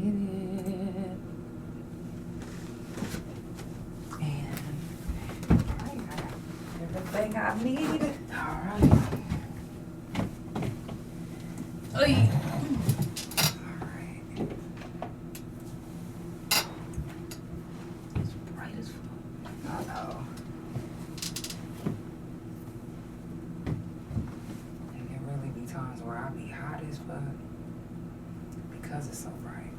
get it. And I got everything I need. Alright. Alright. It's bright as fuck. I know. There can really be times where I be hot as fuck because it's so bright.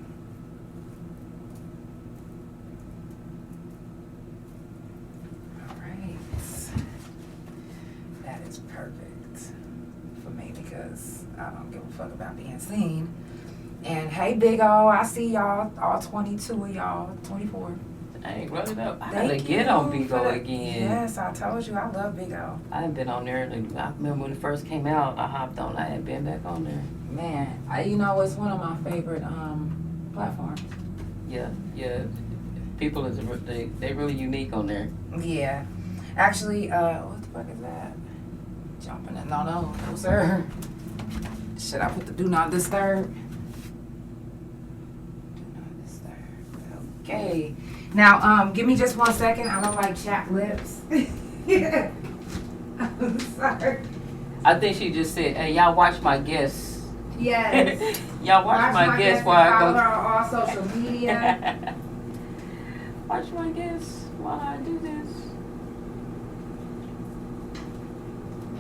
Alright. That is perfect for me because I don't give a fuck about being seen. And hey, Big O, I see y'all, all 22 of y'all, 24. Dang, roll it up. I gotta get on Big O again. Yes, I told you I love Big O. I haven't been on there. I remember when it first came out, I hopped on. I hadn't been back on there. Man, you know, it's one of my favorite platforms. Yeah. People they really unique on there. Yeah. Actually, what the fuck is that? Jumping in. No, sir. Should I put the do not disturb? Do not disturb. Okay. Now, give me just 1 second. I don't like chapped lips. I'm sorry. I think she just said, "Hey, y'all watch my guests." Yes. Y'all watch my guests while I follow go. her on all social media. Watch my guests while I do this.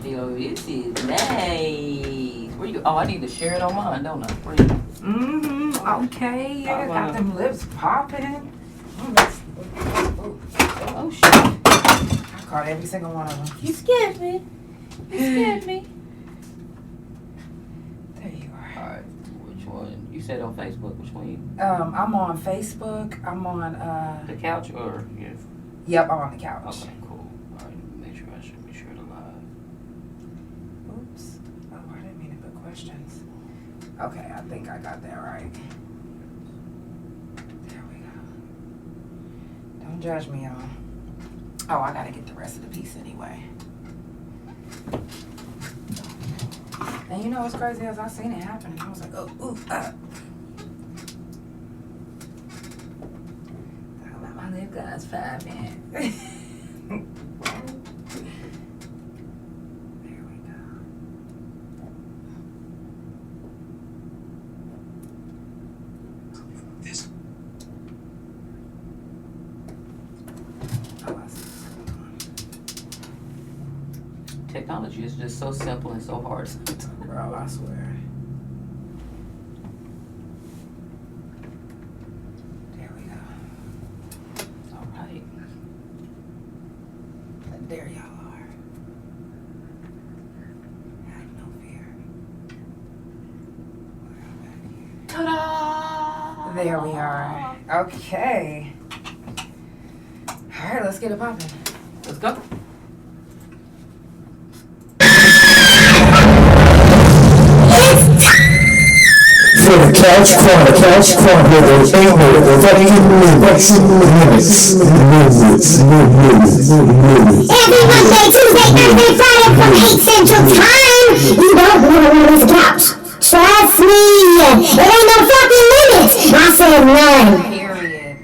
Yo, this is nice. Where you? Oh, I need to share it on mine, don't I? Where you? Mm-hmm. Okay. Yeah, got them lips popping. Oh shit! I caught every single one of them. You scared me. You scared me. There you are. Alright, which one? You said on Facebook. Which one? I'm on Facebook. I'm on The couch or yeah? Yep, I'm on the couch. Okay, cool. Alright, make sure I should be sure to live. Oops. Oh, I didn't mean to put questions. Okay, I think I got that right. There we go. Don't judge me, y'all. Oh, I gotta get the rest of the piece anyway. And you know what's crazy is I seen it happen and I was like, oh, ooh, I'll let my lip gloss 5 minutes. There we go. This Oh, I see. Technology is just so simple and so hard. Bro, I swear. There we go. Alright. There y'all are. Have no fear. Ta-da! There we are. Okay. Alright, let's get it popping. Let's go. For the Couch Chronicles, fucking minutes. Every Monday, Tuesday, Thursday, Friday from 8 Central Time. You don't want to lose the couch. Trust me. It ain't no fucking limits. I said none. Period.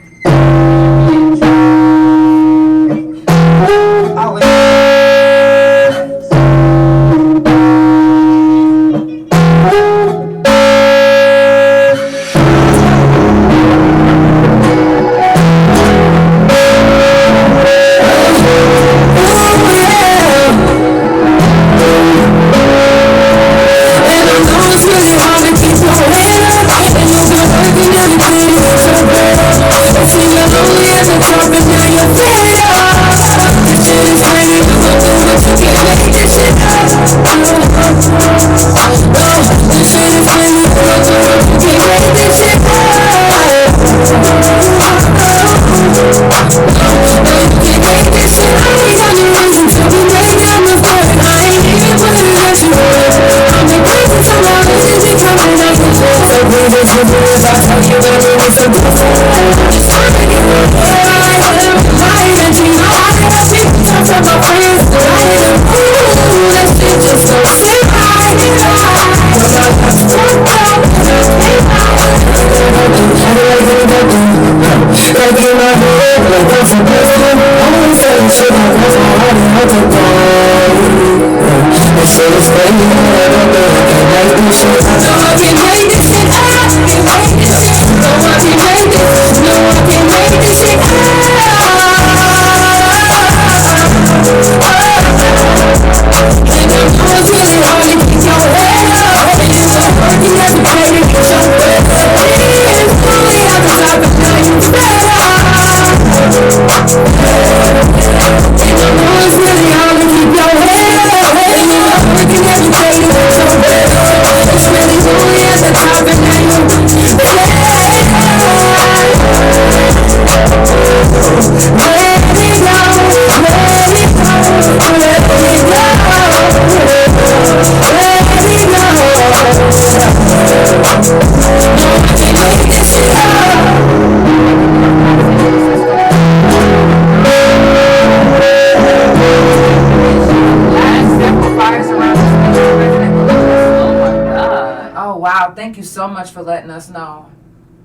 much for letting us know,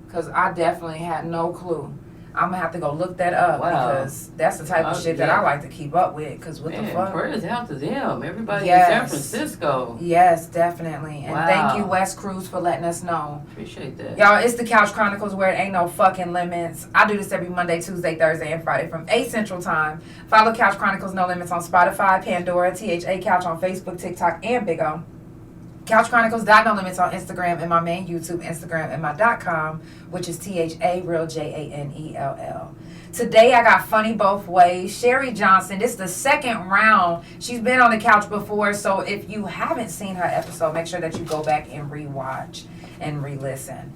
because I definitely had no clue. I'm gonna have to go look that up because that's the type of shit that I like to keep up with. Because what the fuck? Prayers out to them, everybody Yes. in San Francisco. Yes, definitely. And thank you, West Cruz, for letting us know. Appreciate that. Y'all, it's the Couch Chronicles where it ain't no fucking limits. I do this every Monday, Tuesday, Thursday, and Friday from 8 Central Time. Follow Couch Chronicles No Limits on Spotify, Pandora, THA Couch on Facebook, TikTok, and Big O. Couch Chronicles No Limits on Instagram and my main YouTube Instagram and my .com, which is THA Real JANELL. Today I got funny both ways. Sherry Johnson, this is the second round. She's been on the couch before, so if you haven't seen her episode, make sure that you go back and rewatch and re-listen.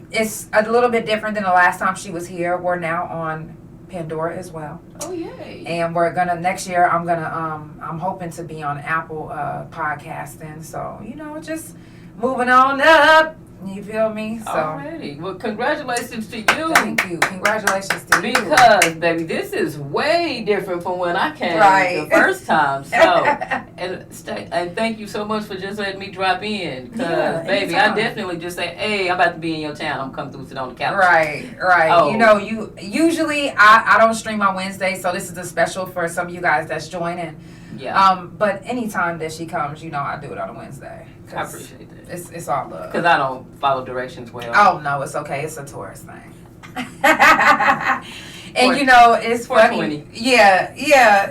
It's a little bit different than the last time she was here. We're now on Pandora as well. Oh yay! And we're gonna next year. I'm hoping to be on Apple podcasting. So just moving on up. You feel me? So Alrighty. Well, congratulations to you. thank you. Congratulations to you. Because baby, this is way different from when I came the first time. So and thank you so much for just letting me drop in. Because baby, I definitely just say, hey, I'm about to be in your town. I'm coming through, sit on the couch. Right. Oh. You usually I don't stream on Wednesday, so this is a special for some of you guys that's joining. Yeah. But anytime that she comes, I do it on a Wednesday. I appreciate that. It's all love. Because I don't follow directions well. Oh no, it's okay. It's a tourist thing. And it's funny. Yeah.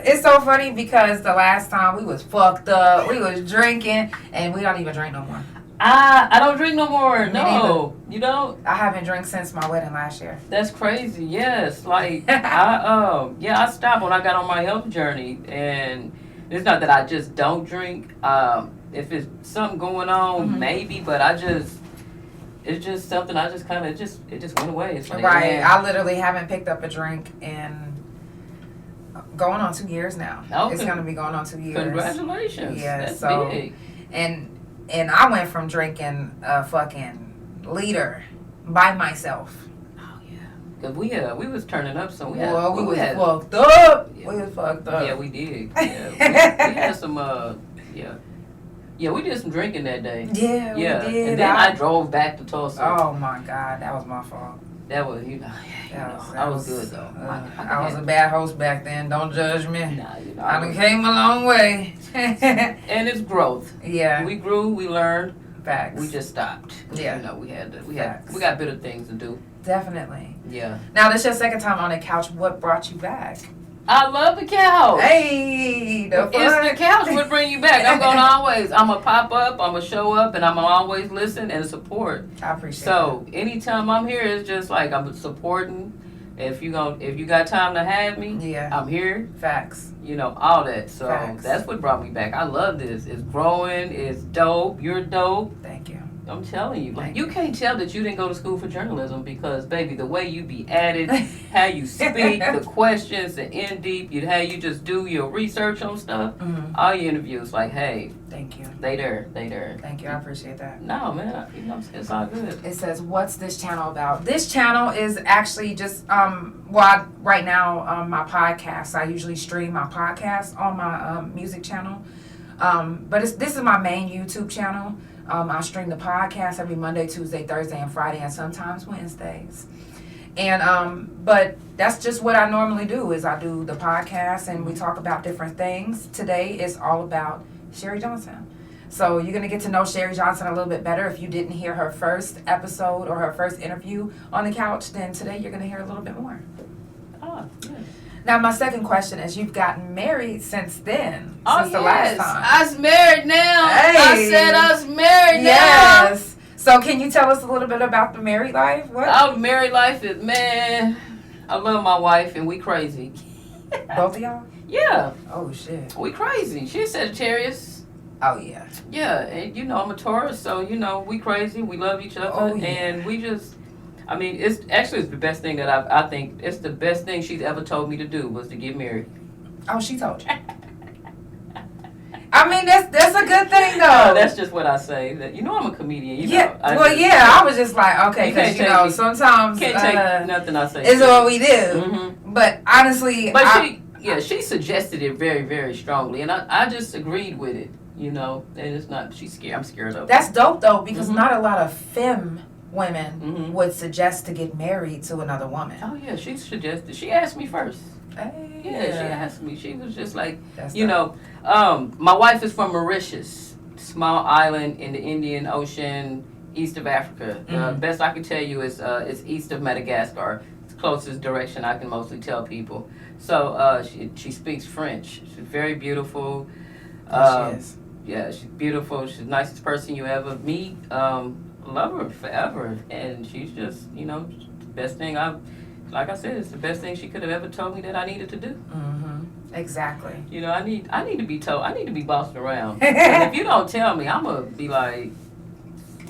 It's so funny because the last time we was fucked up, we was drinking, and we don't even drink no more. I don't drink no more. No, you don't. I haven't drank since my wedding last year. That's crazy. Yes, like I stopped when I got on my health journey, and it's not that I just don't drink. If it's something going on, maybe, but it's just something I just kind of it just went away. It's like, right. I literally haven't picked up a drink in going on 2 years now. Okay. It's gonna be going on 2 years. Congratulations. Yeah, That's so big. and I went from drinking a fucking liter by myself. Oh yeah. Cause we was turning up, so we was had fucked up. Yeah. We was fucked up. Yeah, we did. Yeah, we had some Yeah, we did some drinking that day. Yeah, we did. And then I drove back to Tulsa. Oh my God, that was my fault. That was, I was good though. I was a bad host back then. Don't judge me. Nah, I done came a long way. And it's growth. Yeah. We grew, we learned. Facts. We just stopped. Yeah. We got better things to do. Definitely. Yeah. Now, this is your second time on the couch. What brought you back? I love the couch. Hey, it's the couch would bring you back. I'm gonna pop up, I'm gonna show up, and I'm gonna always listen and support. I appreciate it. So anytime I'm here, it's just like I'm supporting. If you got time to have me, I'm here. Facts. All that. So Facts. That's what brought me back. I love this. It's growing. It's dope. You're dope. Thank you. I'm telling you, like, you can't tell that you didn't go to school for journalism because, baby, the way you be at it, how you speak, the questions, the in deep, how you just do your research on stuff, all your interviews, like, hey, thank you. They there. Thank you. I appreciate that. No, man, it's all good. It says, what's this channel about? This channel is actually just, right now, my podcast, I usually stream my podcast on my music channel. But this is my main YouTube channel. I stream the podcast every Monday, Tuesday, Thursday, and Friday, and sometimes Wednesdays. And but that's just what I normally do is I do the podcast and we talk about different things. Today is all about Sherry Johnson. So you're going to get to know Sherry Johnson a little bit better. If you didn't hear her first episode or her first interview on the couch, then today you're going to hear a little bit more. Oh, yeah. Now, my second question is, you've gotten married since then, since the last time. I was married now. Hey. I said I was married now. Yes. So can you tell us a little bit about the married life? What? Our married life is, man, I love my wife and we crazy. Both of y'all? Yeah. Oh, shit. We crazy. She's Sagittarius. Oh, yeah. Yeah, and I'm a Taurus, so we crazy. We love each other. Oh, yeah. And we just... it's the best thing that I think it's the best thing she's ever told me to do was to get married. Oh, she told you. That's a good thing though. No, that's just what I say. That I'm a comedian. I was just like, okay, because sometimes can't take nothing I say. It's what we do. Mm-hmm. But honestly, she suggested it very, very strongly, and I just agreed with it. you know, and it's not, she's scared. I'm scared of her. That's dope though, because Mhm. not a lot of femme women Mhm. would suggest to get married to another woman. Oh, yeah, she suggested. She asked me first. Hey, Yeah, she asked me. She was just like, That's you dope. know, my wife is from Mauritius, small island in the Indian Ocean, east of Africa. Mhm. Best I can tell you is it's east of Madagascar. It's the closest direction I can mostly tell people. So she speaks French. She's very beautiful. She is. Yeah, she's beautiful. She's the nicest person you ever meet. Love her forever. And she's just, you know, the best thing like I said, it's the best thing she could have ever told me that I needed to do. Mm-hmm. Exactly. You know, I need to be told. I need to be bossed around. 'Cause if you don't tell me, I'm gonna be like,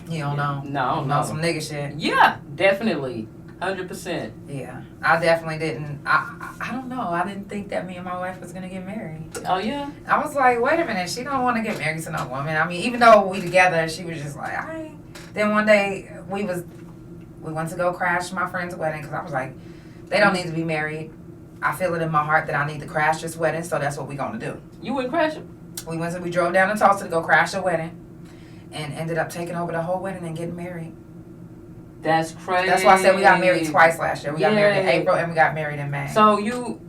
You don't know. no, I don't know know. some nigga shit. Yeah, definitely, 100%. Yeah, I definitely didn't. I don't know. I didn't think that me and my wife was gonna get married. Oh yeah. I was like, wait a minute, she don't want to get married to no woman. I mean, even though we together, she was just like, all right. Then one day we went to go crash my friend's wedding because I was like, they don't need to be married. I feel it in my heart that I need to crash this wedding, so that's what we're gonna do. You wouldn't crash it? We drove down to Tulsa to go crash the wedding, and ended up taking over the whole wedding and getting married. That's crazy. That's why I said we got married twice last year. We got married in Yeah. April and we got married in May. So you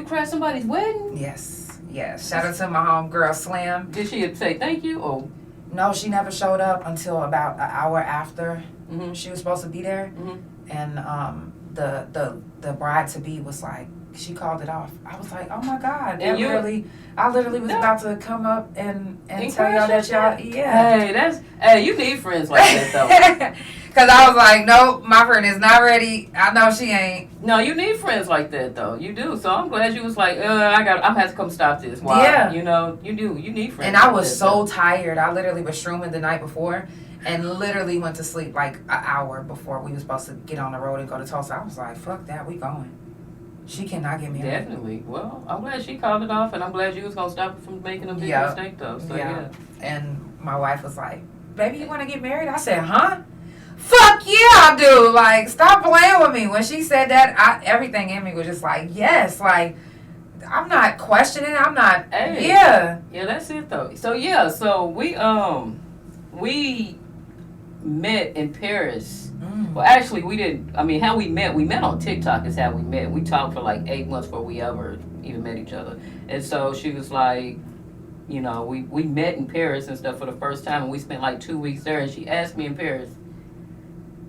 crashed somebody's wedding? Yes. Shout out to my homegirl Slim. Did she say thank you or? No, she never showed up until about an hour after Mhm. she was supposed to be there. Mhm. And the bride to be was like, she called it off. I was like, oh my God. And I literally was No. about to come up and And tell y'all that crash y'all, yeah. Hey, you need friends like that though. Because I was like, nope, my friend is not ready. I know she ain't. No, you need friends like that though. You do. So I'm glad you was like, I'm gonna have to come stop this. Why? Yeah. You know, you do. You need friends. And I like was that, so though. tired. I literally was shrooming the night before and literally went to sleep like an hour before we were supposed to get on the road and go to Tulsa. I was like, fuck that, we going. She cannot get me Definitely. Well, I'm glad she called it off, and I'm glad you was gonna stop her from making a big Yeah. mistake though. So Yeah. yeah. And my wife was like, baby, you want to get married? I said, huh? Fuck yeah, I do. Like, stop playing with me. When she said that, everything in me was just like, yes. Like, I'm not questioning. I'm not. Hey. Yeah. Yeah, that's it though. So yeah, so we met in Paris. Well, actually, we didn't. I mean, how we met on TikTok is how we met. We talked for like 8 months before we ever even met each other. And so she was like, you know, we met in Paris and stuff for the first time, and we spent like 2 weeks there. And she asked me in Paris,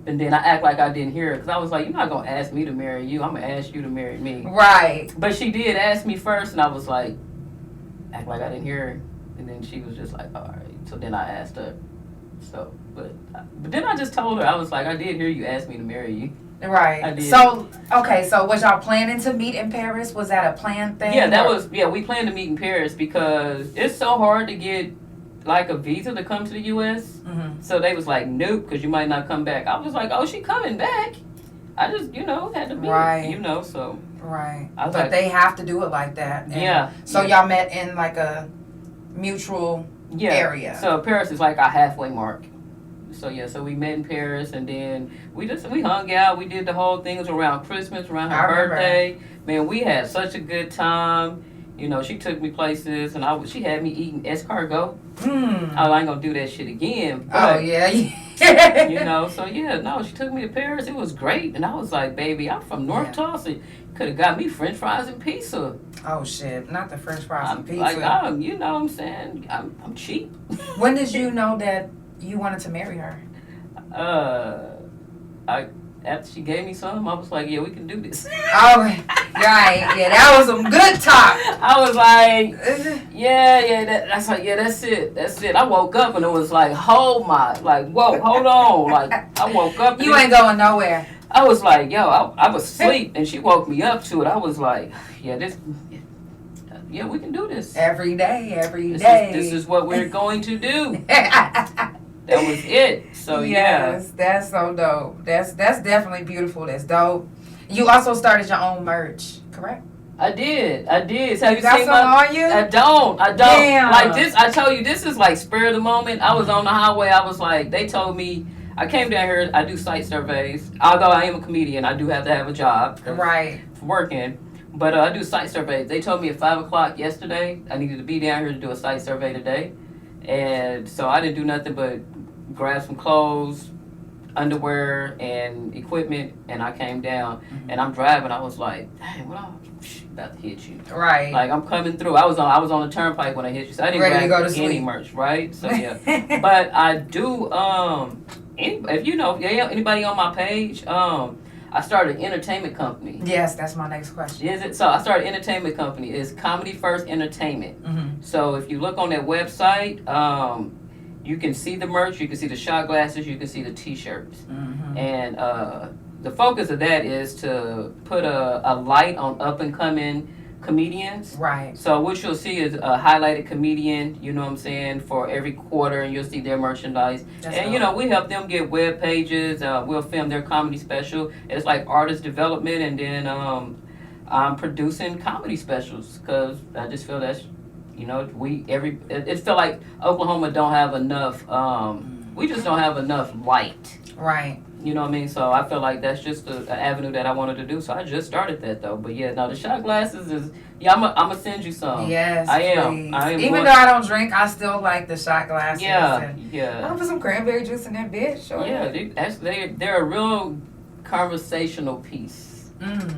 and then I act like I didn't hear her because I was like, you're not gonna ask me to marry you. I'm gonna ask you to marry me. Right. But she did ask me first, and I was like, act like I didn't hear her. And then she was just like, all right. So then I asked her. So, but then I just told her, I was like, I did hear you ask me to marry you. Right. I did. So, okay, so was y'all planning to meet in Paris? Was that a planned thing? Yeah, or- we planned to meet in Paris because it's so hard to get like a visa to come to the U.S. Mhm. So they was like, nope, because you might not come back. I was like, oh, she coming back. I just, had to be, Right. so. Right. I was But like- they have to do it like that. And Yeah. So yeah. y'all met in like a mutual area. So Paris is like our halfway mark. So yeah, so we met in Paris and then we hung out. We did the whole thing. It was around Christmas, around I her remember. birthday. Man, we had such a good time. She took me places and she had me eating escargot. I ain't gonna do that shit again. Oh, But, yeah. so yeah, no, she took me to Paris. It was great. And I was like, baby, I'm from North Yeah. Tulsa. Could have got me French fries and pizza. Oh, shit. Not the French fries I'm and pizza. like, you know what I'm saying? I'm cheap. When did you know that you wanted to marry her? After she gave me some, I was like, yeah, we can do this. Oh, right. Yeah, that was some good talk. I was like, that's like, yeah, that's it. I woke up and it was like, whoa, hold on. Like, I woke up and You ain't going nowhere. I was like, yo, I was asleep and she woke me up to it. I was like, yeah, we can do this. Every day. This is what we're going to do. That was it. So yes, that's so dope. That's definitely beautiful. That's dope. You also started your own merch, correct? I did. So have You got seen some on you? I don't. Damn. Like this, I tell you, this is like spur of the moment. I was on the highway. I was like, they told me, I came down here, I do site surveys. Although I am a comedian, I do have to have a job. Right. For working. But I do site surveys. They told me at 5 o'clock yesterday, I needed to be down here to do a site survey today. And so I didn't do nothing but grab some clothes, underwear, and equipment, and I came down. And I'm driving. I was like, dang, what I'm about to hit you. Right. Like, I'm coming through. I was on the turnpike when I hit you, so I didn't Ready to grab go to any sleep. merch, right? So yeah. But I do. If you know, anybody on my page, I started an entertainment company. Yes, that's my next question. Is it? So I started an entertainment company. It's Comedy First Entertainment. So if you look on that website, you can see the merch, you can see the shot glasses, you can see the T-shirts, and the focus of that is to put a light on up and coming comedians. Right. So what you'll see is a highlighted comedian, you know what I'm saying, for every quarter, and you'll see their merchandise. That's and, dope. you know, we help them get web pages. We'll film their comedy special. It's like artist development, and then I'm producing comedy specials because I just feel that's, you know, it feel like Oklahoma don't have enough, we just don't have enough light. Right. You know what I mean? So I feel like that's just an avenue that I wanted to do. So I just started that though. But yeah, no, the shot glasses is, yeah, I'm gonna send you some. Yes, I am. please. I am Even going- though I don't drink, I still like the shot glasses. Yeah, and yeah. I'll put some cranberry juice in that bitch. Sure. Yeah, they're a real conversational piece.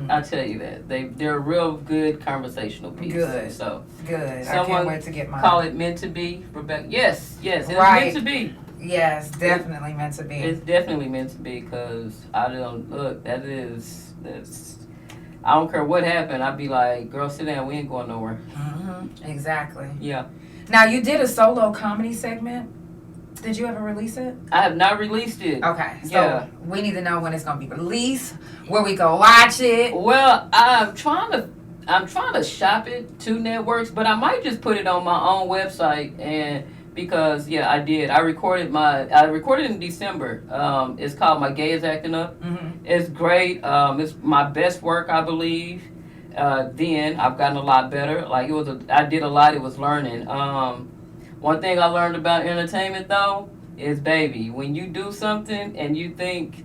I tell you that. They're a real good conversational piece. Good. So Good. I someone can't wait to get mine. call it meant to be, Rebecca. Yes, it's Right. meant to be. Yes, definitely meant to be. It's definitely meant to be because I don't look. That's. I don't care what happened. I'd be like, girl, sit down. We ain't going nowhere. Exactly. Yeah. Now, you did a solo comedy segment. Did you ever release it? I have not released it. Okay, so Yeah. we need to know when it's gonna be released, where we go watch it. Well, I'm trying to shop it to networks, but I might just put it on my own website, and because I did. I recorded in December. It's called My Gay Is Acting Up. It's great. It's my best work, I believe. Then I've gotten a lot better. Like I did a lot. It was learning. One thing I learned about entertainment though is, baby, when you do something and you think,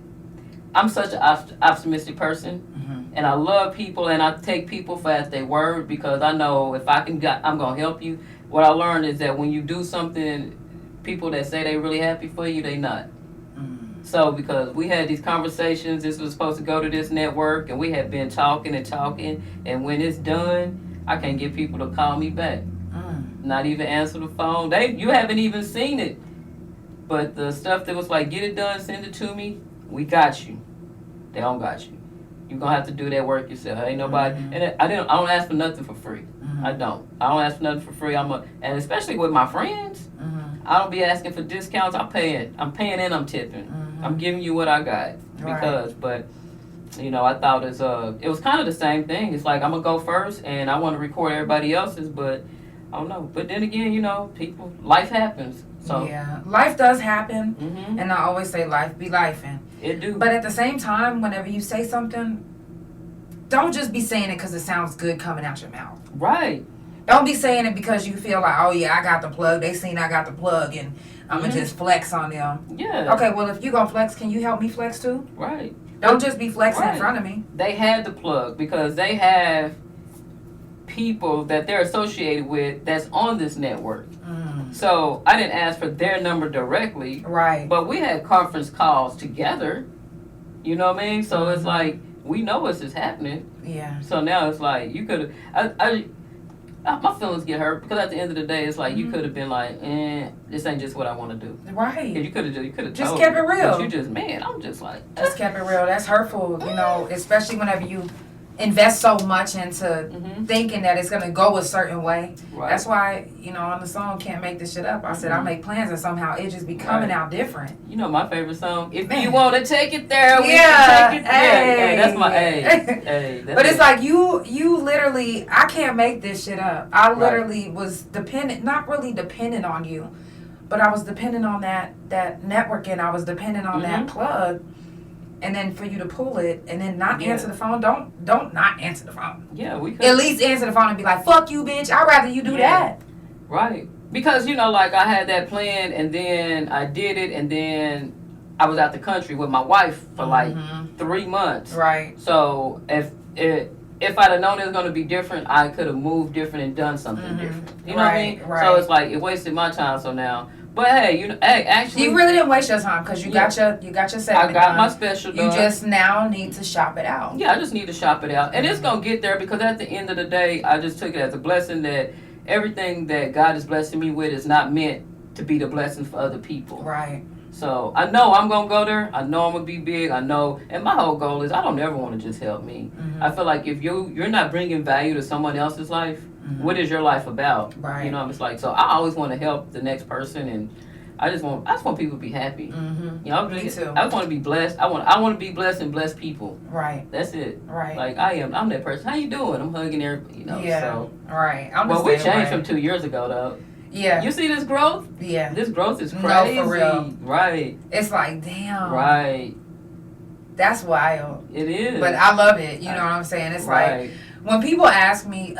I'm such an optimistic person, and I love people, and I take people for as they word, because I know if I'm gonna help you. What I learned is that when you do something, people that say they really happy for you, they not. So because we had these conversations, this was supposed to go to this network, and we had been talking, and when it's done, I can't get people to call me back. Not even answer the phone. You haven't even seen it. But the stuff that was like, get it done, send it to me, we got you. They don't got you. You're gonna have to do that work yourself. Ain't nobody, and I don't ask for nothing for free. I don't ask for nothing for free. And especially with my friends, I don't be asking for discounts. I'm paying and I'm tipping. I'm giving you what I got because, but you know, I thought it was kind of the same thing. It's like, I'm gonna go first and I want to record everybody else's, but I don't know. But then again, you know, life happens. So yeah, life does happen, and I always say life be lifing. It do. But at the same time, whenever you say something, don't just be saying it because it sounds good coming out your mouth. Right. Don't be saying it because you feel like, oh yeah, I got the plug. They seen I got the plug, and I'm gonna just flex on them. Yeah. Okay, well, if you gonna flex, can you help me flex too? Right. Don't just be flexing in front of me. They had the plug because they have people that they're associated with that's on this network. So I didn't ask for their number directly. Right. But we had conference calls together. You know what I mean? So it's like, we know this is happening. Yeah. So now it's like, you could have, my feelings get hurt because at the end of the day, it's like, you could have been like, this ain't just what I want to do. Right. You could have just told kept me, it real. But you just, I'm just like, Just kept it real. That's hurtful, you know, especially whenever you invest so much into thinking that it's gonna go a certain way. Right. That's why, you know, on the song "Can't Make This Shit Up," I said I make plans and somehow it just be coming out different. You know my favorite song. If you want to take it there, we Yeah, can take it there. hey. Hey, that's my hey. But it's like you literally, I can't make this shit up. I literally was not really dependent on you, but I was dependent on that networking. I was dependent on that plug. And then for you to pull it and then not answer the phone, don't not answer the phone. Yeah, we could at least answer the phone and be like, fuck you, bitch. I'd rather you do that. Right. Because, you know, like I had that plan and then I did it and then I was out the country with my wife for like 3 months. Right. So if if I'd have known it was going to be different, I could have moved different and done something different. You know what I mean? Right. So it's like it wasted my time. So now, but hey, actually, you really didn't waste your time because you got your segment. I got my special done. You just now need to shop it out. Yeah, I just need to shop it out, and it's gonna get there because at the end of the day, I just took it as a blessing that everything that God is blessing me with is not meant to be the blessing for other people. Right. So I know I'm gonna go there. I know I'm gonna be big. I know, and my whole goal is I don't ever want to just help me. I feel like if you're not bringing value to someone else's life, what is your life about? Right. You know, it's like so. I always want to help the next person, and I just want people to be happy. You know, Me too. I just want to be blessed. I want to be blessed and bless people. Right. That's it. Right. Like I'm that person. How you doing? I'm hugging everybody. You know. Yeah. So. Right. Well, we changed from 2 years ago though. Yeah. You see this growth? Yeah. This growth is crazy. No, for real. Right. It's like, damn. Right. That's wild. It is. But I love it. You know what I'm saying? It's right. like, when people ask me,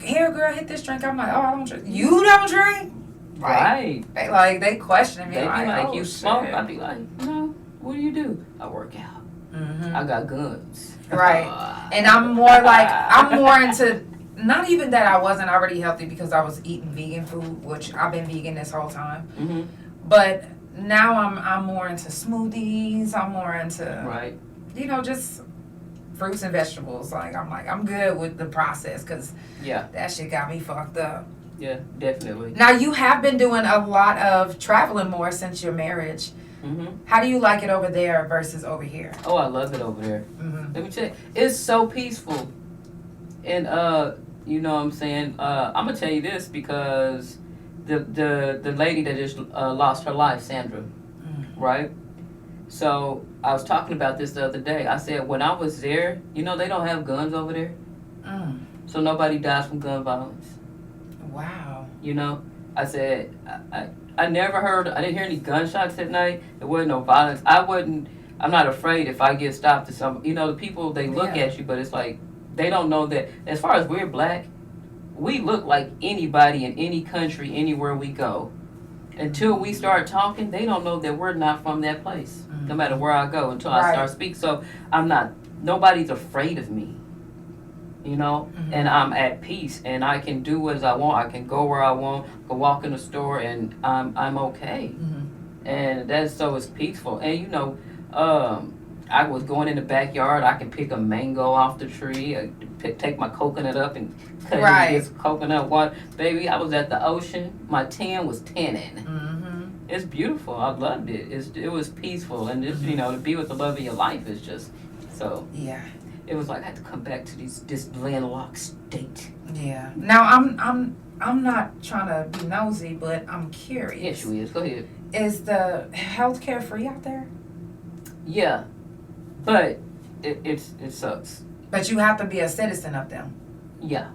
here, girl, hit this drink. I'm like, oh, I don't drink. You don't drink? Right. They question me. They be like, oh, you shit. smoke? I be like, no. What do you do? I work out. I got guns. Right. And I'm more into, not even that I wasn't already healthy because I was eating vegan food, which I've been vegan this whole time. But now I'm more into smoothies. I'm more into, right. You know, just fruits and vegetables. I'm good with the process because that shit got me fucked up. Yeah, definitely. Now, you have been doing a lot of traveling more since your marriage. How do you like it over there versus over here? Oh, I love it over there. Let me tell you, it's so peaceful. And you know what I'm saying? I'm gonna tell you this because the lady that just lost her life, Sandra, right? So I was talking about this the other day. I said when I was there, you know they don't have guns over there, so nobody dies from gun violence. Wow. You know, I said I didn't hear any gunshots at night. There wasn't no violence. I'm not afraid if I get stopped to some. You know, the people they look at you, but it's like they don't know that. As far as we're black, we look like anybody in any country, anywhere we go. Until we start talking, they don't know that we're not from that place. No matter where I go, until I start speaking. So nobody's afraid of me. You know, and I'm at peace, and I can do what I want. I can go where I want, go walk in the store, and I'm okay. And that's so it's peaceful. And you know, I was going in the backyard. I can pick a mango off the tree. Take my coconut up and cut it with this coconut water. Baby, I was at the ocean. My tan was tanning. It's beautiful. I loved it. It was peaceful, and just you know to be with the love of your life is just so. Yeah. It was like I had to come back to this landlocked state. Yeah. Now I'm not trying to be nosy, but I'm curious. Yes, she is. Go ahead. Is the healthcare free out there? Yeah, but it sucks. But you have to be a citizen of them. Yeah.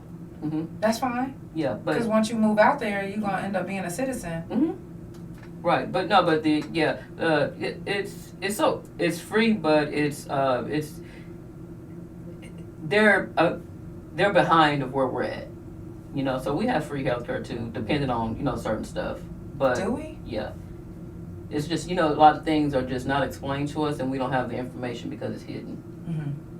That's fine. Yeah, but because once you move out there, you're gonna end up being a citizen. Right, but no, but it's free, but it's. They're behind of where we're at, you know. So we have free healthcare too, depending on certain stuff. But do we? Yeah, it's just a lot of things are just not explained to us, and we don't have the information because it's hidden.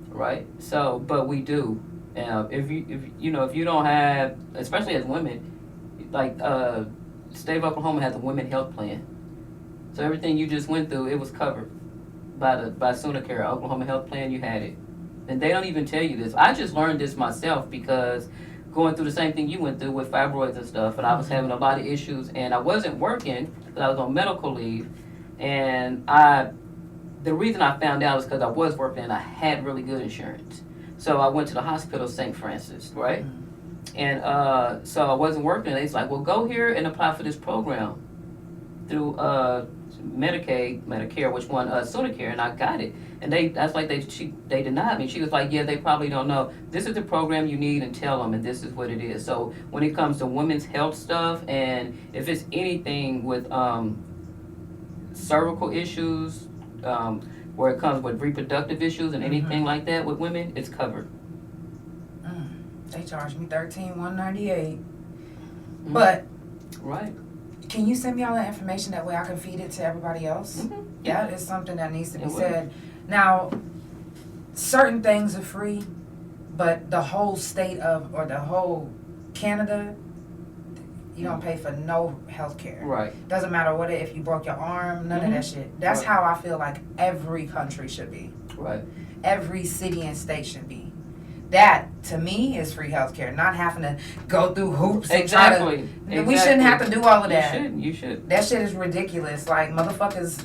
Right. So, but we do. If you don't have, especially as women, like state of Oklahoma has a women health plan, so everything you just went through, it was covered by Sonicare, Oklahoma Health Plan. You had it. And they don't even tell you this. I just learned this myself because going through the same thing you went through with fibroids and stuff, and I was having a lot of issues, and I wasn't working because I was on medical leave, and the reason I found out is because I was working and I had really good insurance. So I went to the hospital, St. Francis, right? And so I wasn't working, and they was like, well, go here and apply for this program through Medicare, which one, Sonicare, and I got it. And they denied me. She was like, yeah, they probably don't know. This is the program you need, and tell them, and this is what it is. So when it comes to women's health stuff, and if it's anything with cervical issues, where it comes with reproductive issues and anything like that with women, it's covered. They charged me $13,198. But right. Can you send me all that information that way I can feed it to everybody else? Yeah, it's something that needs to be said. Now, certain things are free, But the whole state of, or the whole Canada, you don't pay for no health care. Right. Doesn't matter what if you broke your arm, none of that shit. That's Right. how I feel like every country should be. Right. Every city and state should be. That, to me, is free health care. Not having to go through hoops and Exactly. try to... We shouldn't have to do all of that. You should. That shit is ridiculous. Like, motherfuckers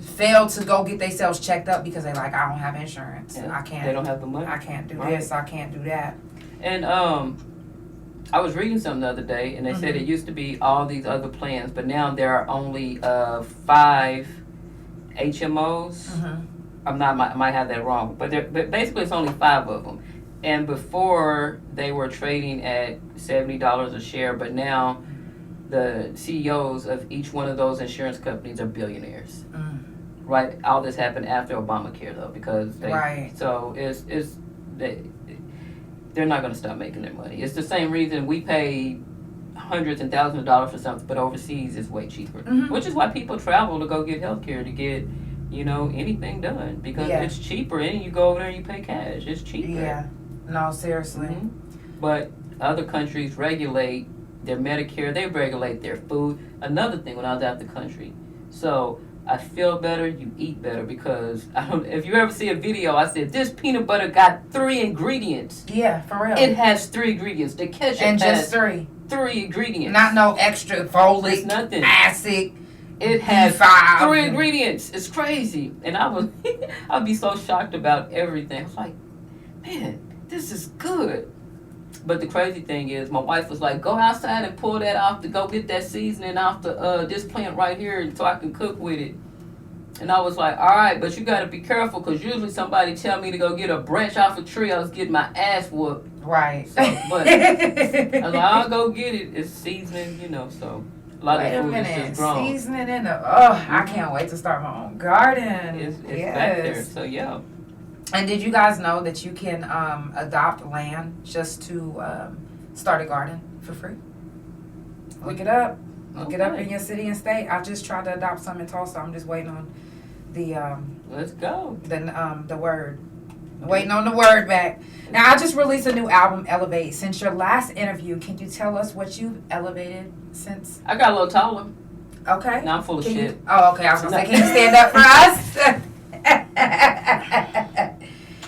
fail to go get themselves checked up because they like, I don't have insurance. Yeah. I can't. They don't have the money. I can't do Right. this. I can't do that. And I was reading something the other day, and they said it used to be all these other plans, but now there are only 5 HMOs. I might have that wrong, but basically it's only 5 of them. And before they were trading at $70 a share, but now the CEOs of each one of those insurance companies are billionaires. Right? All this happened after Obamacare, though, because so they're not going to stop making their money. It's the same reason we pay hundreds and thousands of dollars for something, but overseas it's way cheaper. Which is why people travel to go get health care, to get, anything done, because it's cheaper, and you go over there and you pay cash. It's cheaper. Yeah. No, seriously. But other countries regulate their Medicare, they regulate their food. Another thing, when I was out the country, so I feel better, you eat better, because if you ever see a video, I said, this peanut butter got 3 ingredients. Yeah, for real. It has 3 ingredients. The ketchup and has just 3 ingredients. Not no extra folic, It's nothing. acid. It has B5. 3 ingredients. It's crazy. And I'd be so shocked about everything. I was like, man, this is good. But the crazy thing is, my wife was like, go outside and pull that off to go get that seasoning off this plant right here so I can cook with it. And I was like, all right, but you got to be careful, because usually somebody tell me to go get a branch off a tree, I was getting my ass whooped. Right. So, but I was like, I'll go get it. It's seasoning, so a lot of food is just grown. Seasoning in the, I can't wait to start my own garden. It's back there, so yeah. And did you guys know that you can adopt land just to start a garden for free? Look it up. Look it up in your city and state. I just tried to adopt some in Tulsa. I'm just waiting on the Let's go. the word. Waiting on the word back. Now, I just released a new album, Elevate. Since your last interview, can you tell us what you've elevated since? I got a little taller. Okay. Now I'm full of shit. Okay. I was going to say, can you stand up for us?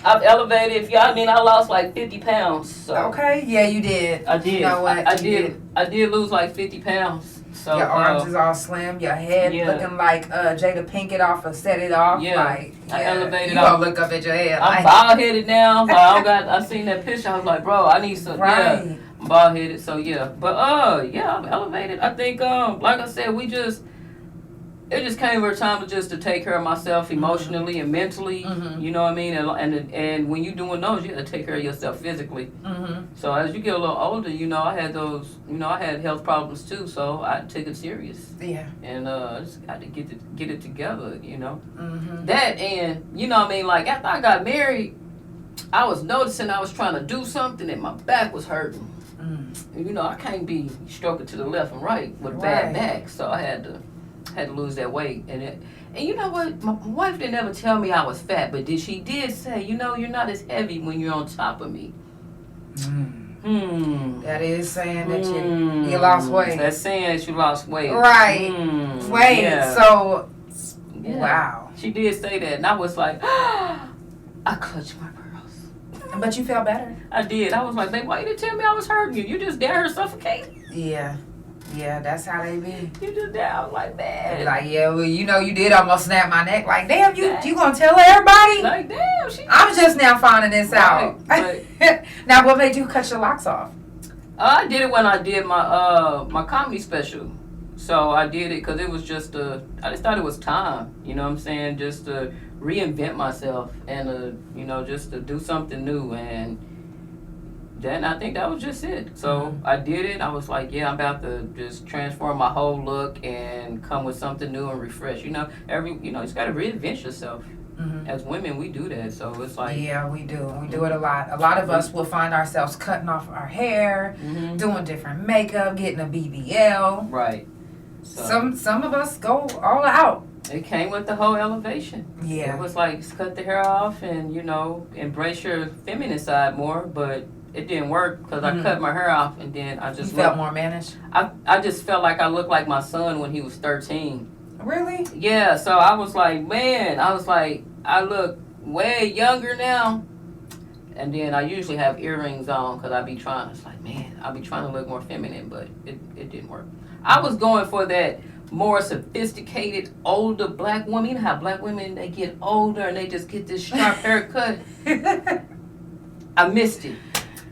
I've elevated. I lost like 50 pounds. So Okay. Yeah, you did. I did. You know what? I You did. I did lose like 50 pounds. So your arms is all slim. Your head looking like Jada Pinkett off of Set It Off. Yeah. Like, I elevated. You gonna look up at your head. I'm like, bald headed now. I seen that picture. I was like, bro, I need some. right. Yeah, I'm bald headed. So yeah, but I'm elevated. I think like I said, it just came over time to take care of myself emotionally and mentally. You know what I mean? And when you're doing those, you got to take care of yourself physically. So as you get a little older, I had those. I had health problems too. So I took it serious. Yeah. And I just got to get it together. That, and like after I got married, I was noticing I was trying to do something and my back was hurting. And, I can't be stroking to the left and right with a bad back. So I had to lose that weight. And you know what? My wife didn't ever tell me I was fat, but she did say, you're not as heavy when you're on top of me. That is saying that you lost weight. That's saying that you lost weight. Right. Wait. Yeah. So, Yeah. wow. She did say that, and I was like, I clutched my pearls. But you felt better. I did. I was like, babe, why you didn't tell me I was hurting you? You just down here suffocating. Yeah. Yeah, that's how they be. You just down like They be that. like, yeah, well, you did almost snap my neck. Like, damn, you gonna tell everybody? Like, damn, I'm just now finding this out. Right, Now, what made you cut your locks off? I did it when I did my comedy special. So I did it because it was I just thought it was time, you know what I'm saying, just to reinvent myself and, just to do something new. And then I think that was just it. So I did it. I was like, yeah, I'm about to just transform my whole look and come with something new and refresh. You just got to reinvent yourself. As women, we do that. So it's like... Yeah, we do. We do it a lot. A lot of us will find ourselves cutting off our hair, doing different makeup, getting a BBL. Right. So. Some of us go all out. It came with the whole elevation. Yeah. It was like, cut the hair off and, embrace your feminine side more, but it didn't work because I cut my hair off and then I just You felt more mannish? I just felt like I looked like my son when he was 13. Really? Yeah, so I was like, man, I look way younger now. And then I usually have earrings on because I be trying to look more feminine, but it didn't work. I was going for that more sophisticated, older black woman. You know how black women, they get older and they just get this sharp haircut. I missed it.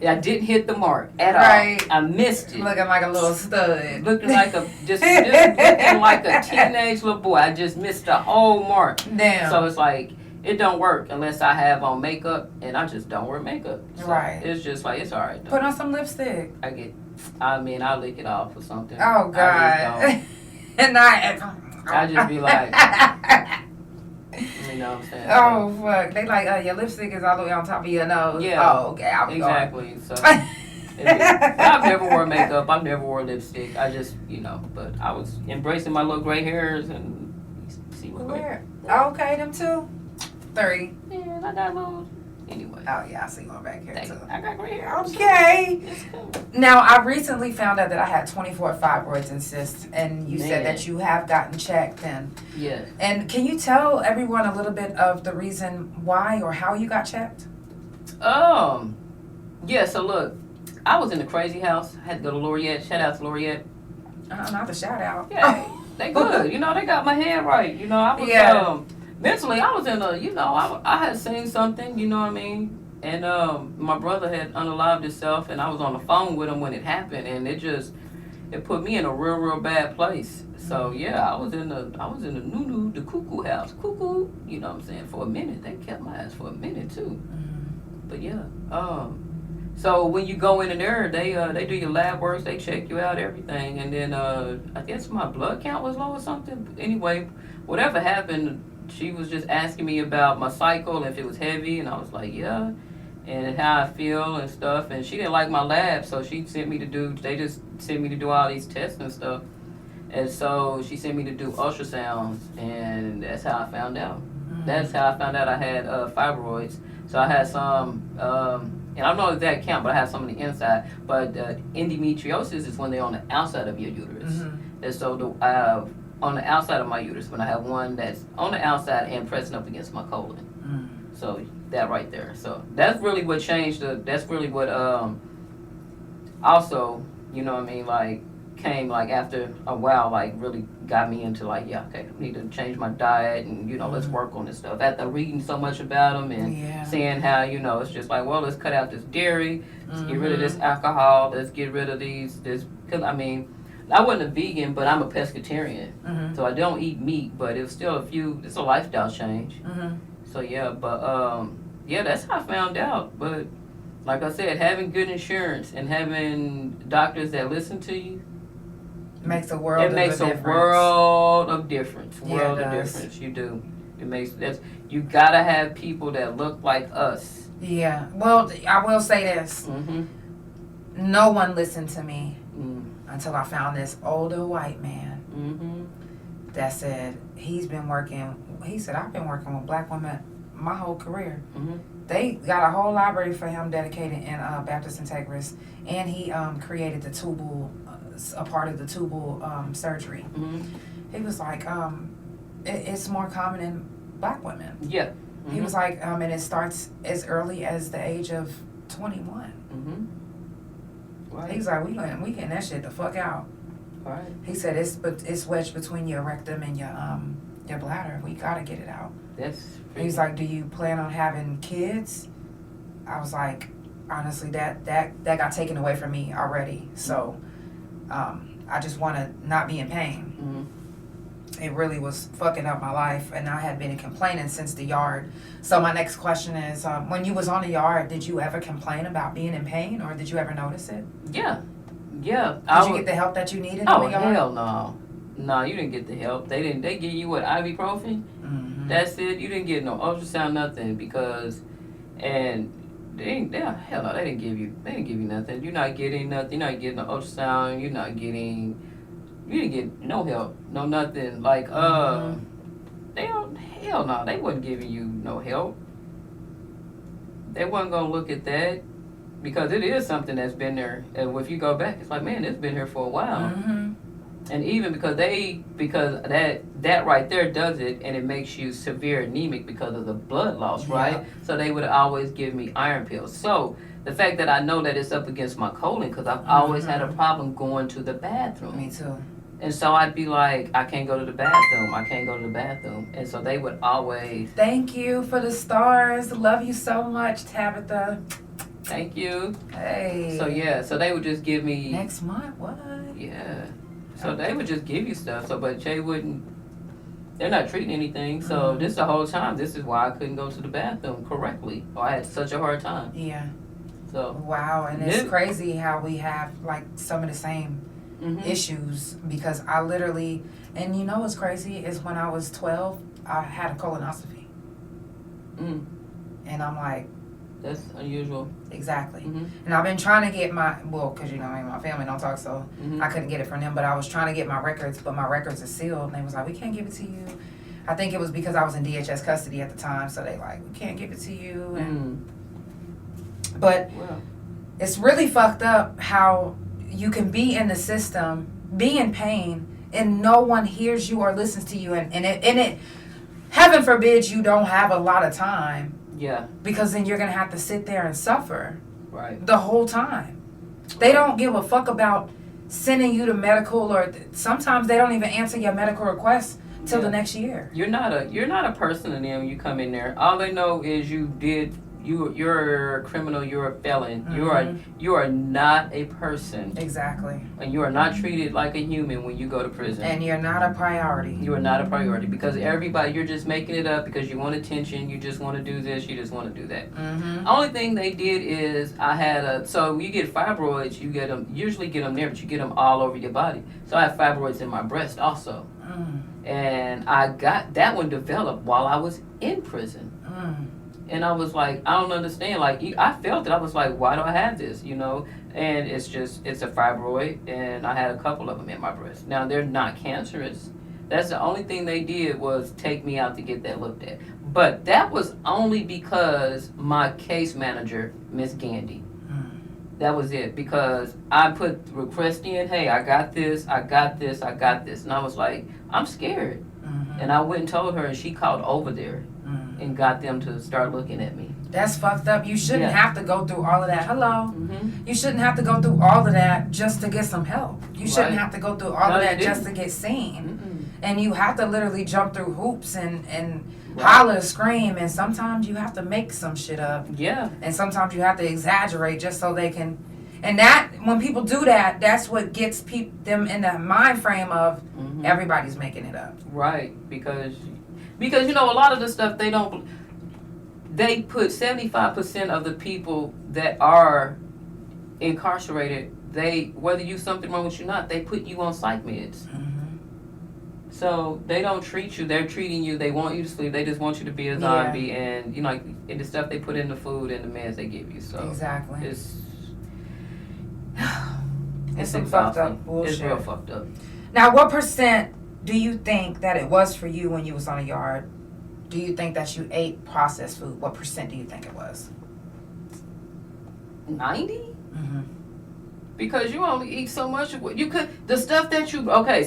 I didn't hit the mark at all. I missed it. Looking like a little stud. Looking like just looking like a teenage little boy. I just missed the whole mark. Damn. So it's like, it don't work unless I have on makeup, and I just don't wear makeup. So right. It's just like, it's all right though. Put on some lipstick. I'll lick it off or something. Oh, God. And I just be like, you know what I'm saying? Oh, fuck. They like, your lipstick is all the way on top of your nose. Yeah. Oh, okay. Exactly. So, I've never wore makeup. I've never wore lipstick. I just, but I was embracing my little gray hairs and see what Where? Okay, them two? 3. Yeah, I got little. Anyway. Oh, yeah, I see one back here, too. I got gray hair. Okay. It's cool. Now, I recently found out that I had 24 fibroids and cysts, and you said that you have gotten checked. Yeah. And can you tell everyone a little bit of the reason why or how you got checked? Yeah, so look, I was in a crazy house. I had to go to Laureate. Shout out to Laureate. Not the shout out. Yeah, they good. They got my head right. I was, mentally, I was in I had seen something, you know what I mean? And my brother had unalived himself, and I was on the phone with him when it happened, and it put me in a real, real bad place. So yeah, I was in the cuckoo house. Cuckoo, you know what I'm saying? For a minute. They kept my ass for a minute too. But yeah. So when you go in there, they do your lab works, they check you out, everything, and then I guess my blood count was low or something. Anyway, whatever happened, she was just asking me about my cycle, if it was heavy, and I was like, yeah, and how I feel and stuff. And she didn't like my lab, so they just sent me to do all these tests and stuff. And so she sent me to do ultrasounds, and that's how I found out. That's how I found out I had fibroids. So I had some, and I don't know if that count, but I had some on the inside. But endometriosis is when they're on the outside of your uterus. And so on the outside of my uterus, when I have one that's on the outside and pressing up against my colon. So that right there. So that's really what changed. That's really what also, you know what I mean, like came like after a while, like really got me into like, yeah, okay, I need to change my diet and let's work on this stuff. After reading so much about them and seeing how it's just like, well, let's cut out this dairy, let's get rid of this alcohol, let's get rid of because I mean, I wasn't a vegan, but I'm a pescatarian, so I don't eat meat, but it's still it's a lifestyle change. So yeah, but yeah, that's how I found out. But like I said, having good insurance and having doctors that listen to you makes a world. It makes a world of difference. World of difference. You do. It makes you gotta have people that look like us. Yeah. Well, I will say this. No one listened to me until I found this older white man that said he's been working. He said, I've been working with black women my whole career. They got a whole library for him dedicated in Baptist Integris, and he created the tubal, a part of the tubal surgery. He was like, it's more common in black women. Yeah. He was like, and it starts as early as the age of 21. Right. He was like, we getting that shit the fuck out. Right. He said it's wedged between your rectum and your bladder. We gotta get it out. He's like, do you plan on having kids? I was like, honestly, that got taken away from me already. So, I just want to not be in pain. It really was fucking up my life, and I had been complaining since the yard. So my next question is, when you was on the yard, did you ever complain about being in pain, or did you ever notice it? Yeah. Did you get the help that you needed in the yard? Hell no. No, you didn't get the help. They give you what, ibuprofen? That's it. You didn't get no ultrasound, nothing, because, and they didn't give you nothing. You're not getting nothing. You're not getting an ultrasound. You didn't get no help, no nothing. Like, hell no, they wasn't giving you no help. They wasn't gonna look at that because it is something that's been there. And if you go back, it's like, man, it's been here for a while. Mm-hmm. And even because that right there does it, and it makes you severe anemic because of the blood loss, right? Yeah. So they would always give me iron pills. So the fact that I know that it's up against my colon, because I've always had a problem going to the bathroom. Me too. And so I'd be like, I can't go to the bathroom. I can't go to the bathroom. And so they would always. Thank you for the stars. Love you so much, Tabitha. Thank you. Hey. So yeah, so they would just give me. Next month, what? Yeah. So they would just give you stuff. So, but Jay wouldn't. They're not treating anything. So this the whole time. This is why I couldn't go to the bathroom correctly. Or I had such a hard time. Yeah. So. Wow, and it's crazy how we have like some of the same issues, because I literally, and you know what's crazy is when I was 12, I had a colonoscopy. And I'm like, that's unusual. exactly. And I've been trying to get because you know, my family don't talk, so I couldn't get it from them, but I was trying to get my records, but my records are sealed, and they was like, we can't give it to you. I think it was because I was in DHS custody at the time, so they like, we can't give it to you. And but it's really fucked up how you can be in the system, be in pain, and no one hears you or listens to you, and it heaven forbid you don't have a lot of time. Yeah. Because then you're gonna have to sit there and suffer. Right. The whole time. They don't give a fuck about sending you to medical, or sometimes they don't even answer your medical requests till the next year. You're not a person to them when you come in there. All they know is you're a criminal, you're a felon. You are not a person. Exactly. And you are not treated like a human when you go to prison. And you're not a priority. You are not a priority because everybody, you're just making it up because you want attention, you just want to do this, you just want to do that. Only thing they did is so you get fibroids, usually get them there, but you get them all over your body. So I have fibroids in my breast also. And I got that one developed while I was in prison. And I was like, I don't understand. Like, I felt it. I was like, why do I have this? You know? And it's a fibroid. And I had a couple of them in my breast. Now, they're not cancerous. That's the only thing they did was take me out to get that looked at. But that was only because my case manager, Miss Gandy. That was it. Because I put the request in, hey, I got this. And I was like, I'm scared. And I went and told her, and she called over there. And got them to start looking at me. That's fucked up. You shouldn't have to go through all of that. Hello. You shouldn't have to go through all of that just to get some help. You shouldn't have to go through all of that just to get seen. And you have to literally jump through hoops and holler, scream, and sometimes you have to make some shit up. Yeah. And sometimes you have to exaggerate just so they can. And that, when people do that, that's what gets them in the mind frame of everybody's making it up. Right. Because you know, a lot of the stuff they put 75% of the people that are incarcerated, whether you something wrong with you or not, they put you on psych meds. So they don't treat you, they're treating you, they want you to sleep, they just want you to be a zombie, and you know, like, and the stuff they put in the food and the meds they give you. So exactly. It's some fucked up bullshit. It's real fucked up. Now, what percent do you think that it was for you when you was on a yard? Do you think that you ate processed food? What percent do you think it was? 90? Because you only eat so much of what you could. The stuff that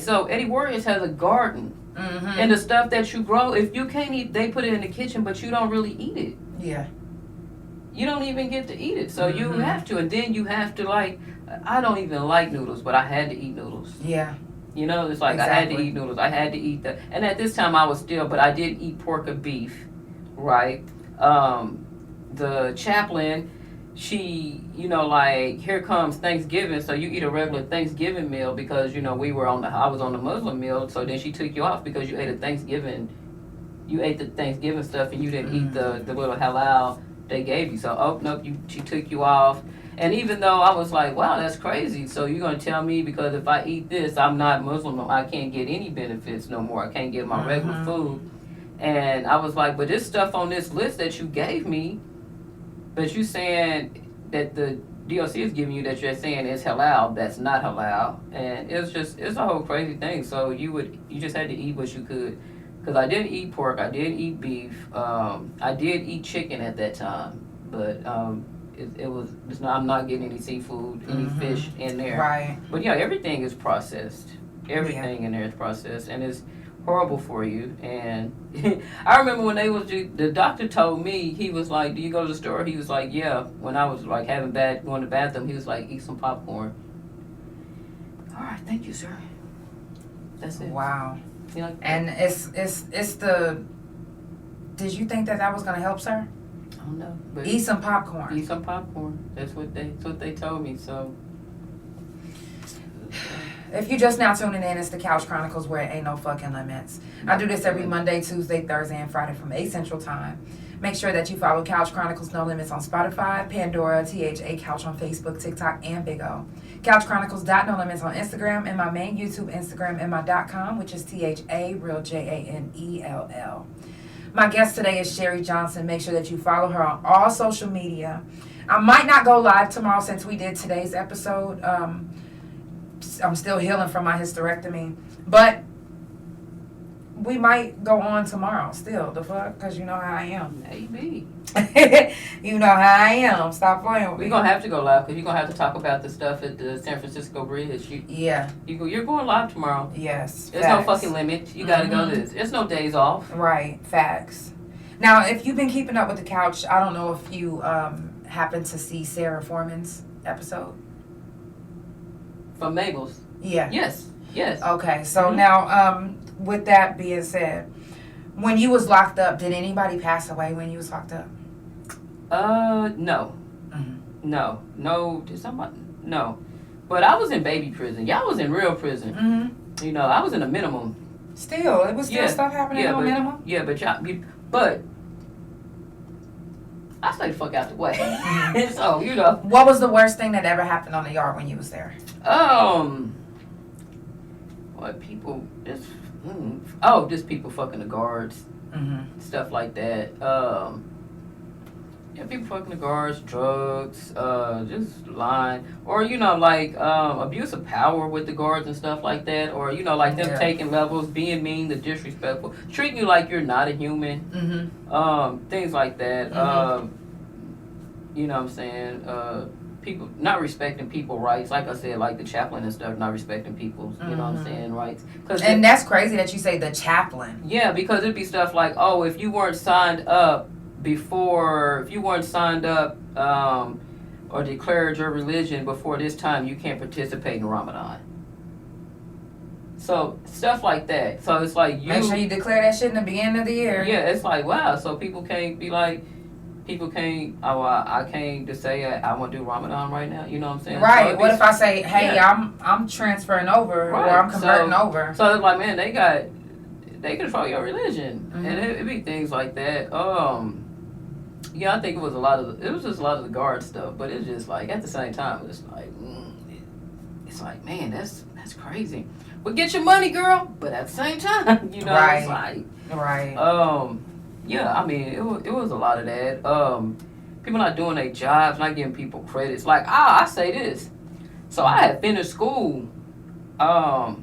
so Eddie Warriors has a garden. And the stuff that you grow, if you can't eat, they put it in the kitchen, but you don't really eat it. Yeah. You don't even get to eat it. So you have to. And then you have to, like, I don't even like noodles, but I had to eat noodles. Yeah. You know, it's like I had to eat noodles. I had to eat and at this time I was but I did eat pork or beef, right? The chaplain, she, you know, like, here comes Thanksgiving, so you eat a regular Thanksgiving meal because, you know, I was on the Muslim meal, so then she took you off because you ate the Thanksgiving stuff and you didn't eat the little halal they gave you. So, she took you off. And even though I was like, wow, that's crazy. So you're going to tell me because if I eat this, I'm not Muslim, I can't get any benefits no more. I can't get my regular food. And I was like, but this stuff on this list that you gave me, but you saying that the DOC is giving you that you're saying is halal, that's not halal. And it's a whole crazy thing. So you just had to eat what you could. Because I did eat pork, I did eat beef, I did eat chicken at that time, but I'm not getting any seafood, any fish in there. Right. But yeah, everything is processed. Everything in there is processed, and it's horrible for you. And I remember when the doctor told me, he was like, "Do you go to the store?" He was like, "Yeah." When I was like going to the bathroom, he was like, "Eat some popcorn." All right, thank you, sir. That's it. Wow. You know, And it's the. Did you think that was gonna help, sir? I don't know. But Eat some popcorn. eat some popcorn. That's what they told me. So. If you just now tuning in, it's the Couch Chronicles, where it ain't no fucking limits. I do this every Monday, Tuesday, Thursday, and Friday from 8 Central Time. Make sure that you follow Couch Chronicles No Limits on Spotify, Pandora, THA Couch on Facebook, TikTok, and Big O. Couch Chronicles No Limits on Instagram, and my main YouTube Instagram, and my .com, which is THA Real JANELL. My guest today is Sherry Johnson. Make sure that you follow her on all social media. I might not go live tomorrow since we did today's episode. I'm still healing from my hysterectomy, but we might go on tomorrow still. The fuck? Because you know how I am. Maybe. You know how I am. Stop playing with me. We're going to have to go live because you're going to have to talk about the stuff at the San Francisco Bridge. You're going live tomorrow. Yes. There's facts. no fucking limit. You got to go to this. There's no days off. Right. Facts. Now, if you've been keeping up with the couch, I don't know if you happen to see Sarah Foreman's episode. From Mabel's. Yeah. Yes. Okay. So now, with that being said, when you was locked up, did anybody pass away when you was locked up? No. No. Did somebody? No. But I was in baby prison. Y'all was in real prison. Mm-hmm. You know, I was in a minimum. Still, it was still stuff happening on minimum? Yeah, but I stay the fuck out the way. So, you know. What was the worst thing that ever happened on the yard when you was there? What people just people fucking the guards, stuff like that. Yeah, people fucking the guards, drugs, just lying, or abuse of power with the guards and stuff like that, or them taking levels, being mean, the disrespectful, treating you like you're not a human, things like that. You know what I'm saying? People not respecting people's rights, like I said, like the chaplain and stuff, not respecting people's, you know what I'm saying, rights. And that's crazy that you say the chaplain. Yeah, because it'd be stuff like, oh, if you weren't signed up or declared your religion before this time, you can't participate in Ramadan. So stuff like that. So it's like make sure you declare that shit in the beginning of the year. Yeah, it's like, wow. So people can't be like. I can't just say I want to do Ramadan right now. You know what I'm saying? Right. So what if I say, hey, I'm transferring over, or I'm converting over? So it's like, man, they control your religion, and it be things like that. Yeah, I think it was just a lot of the guard stuff, but it's just like at the same time, it's like, man, that's crazy. But get your money, girl. But at the same time, you know, it's like, right. Yeah, I mean, it was a lot of that. People not doing their jobs, not giving people credits. Like, I say this. So I had finished school. I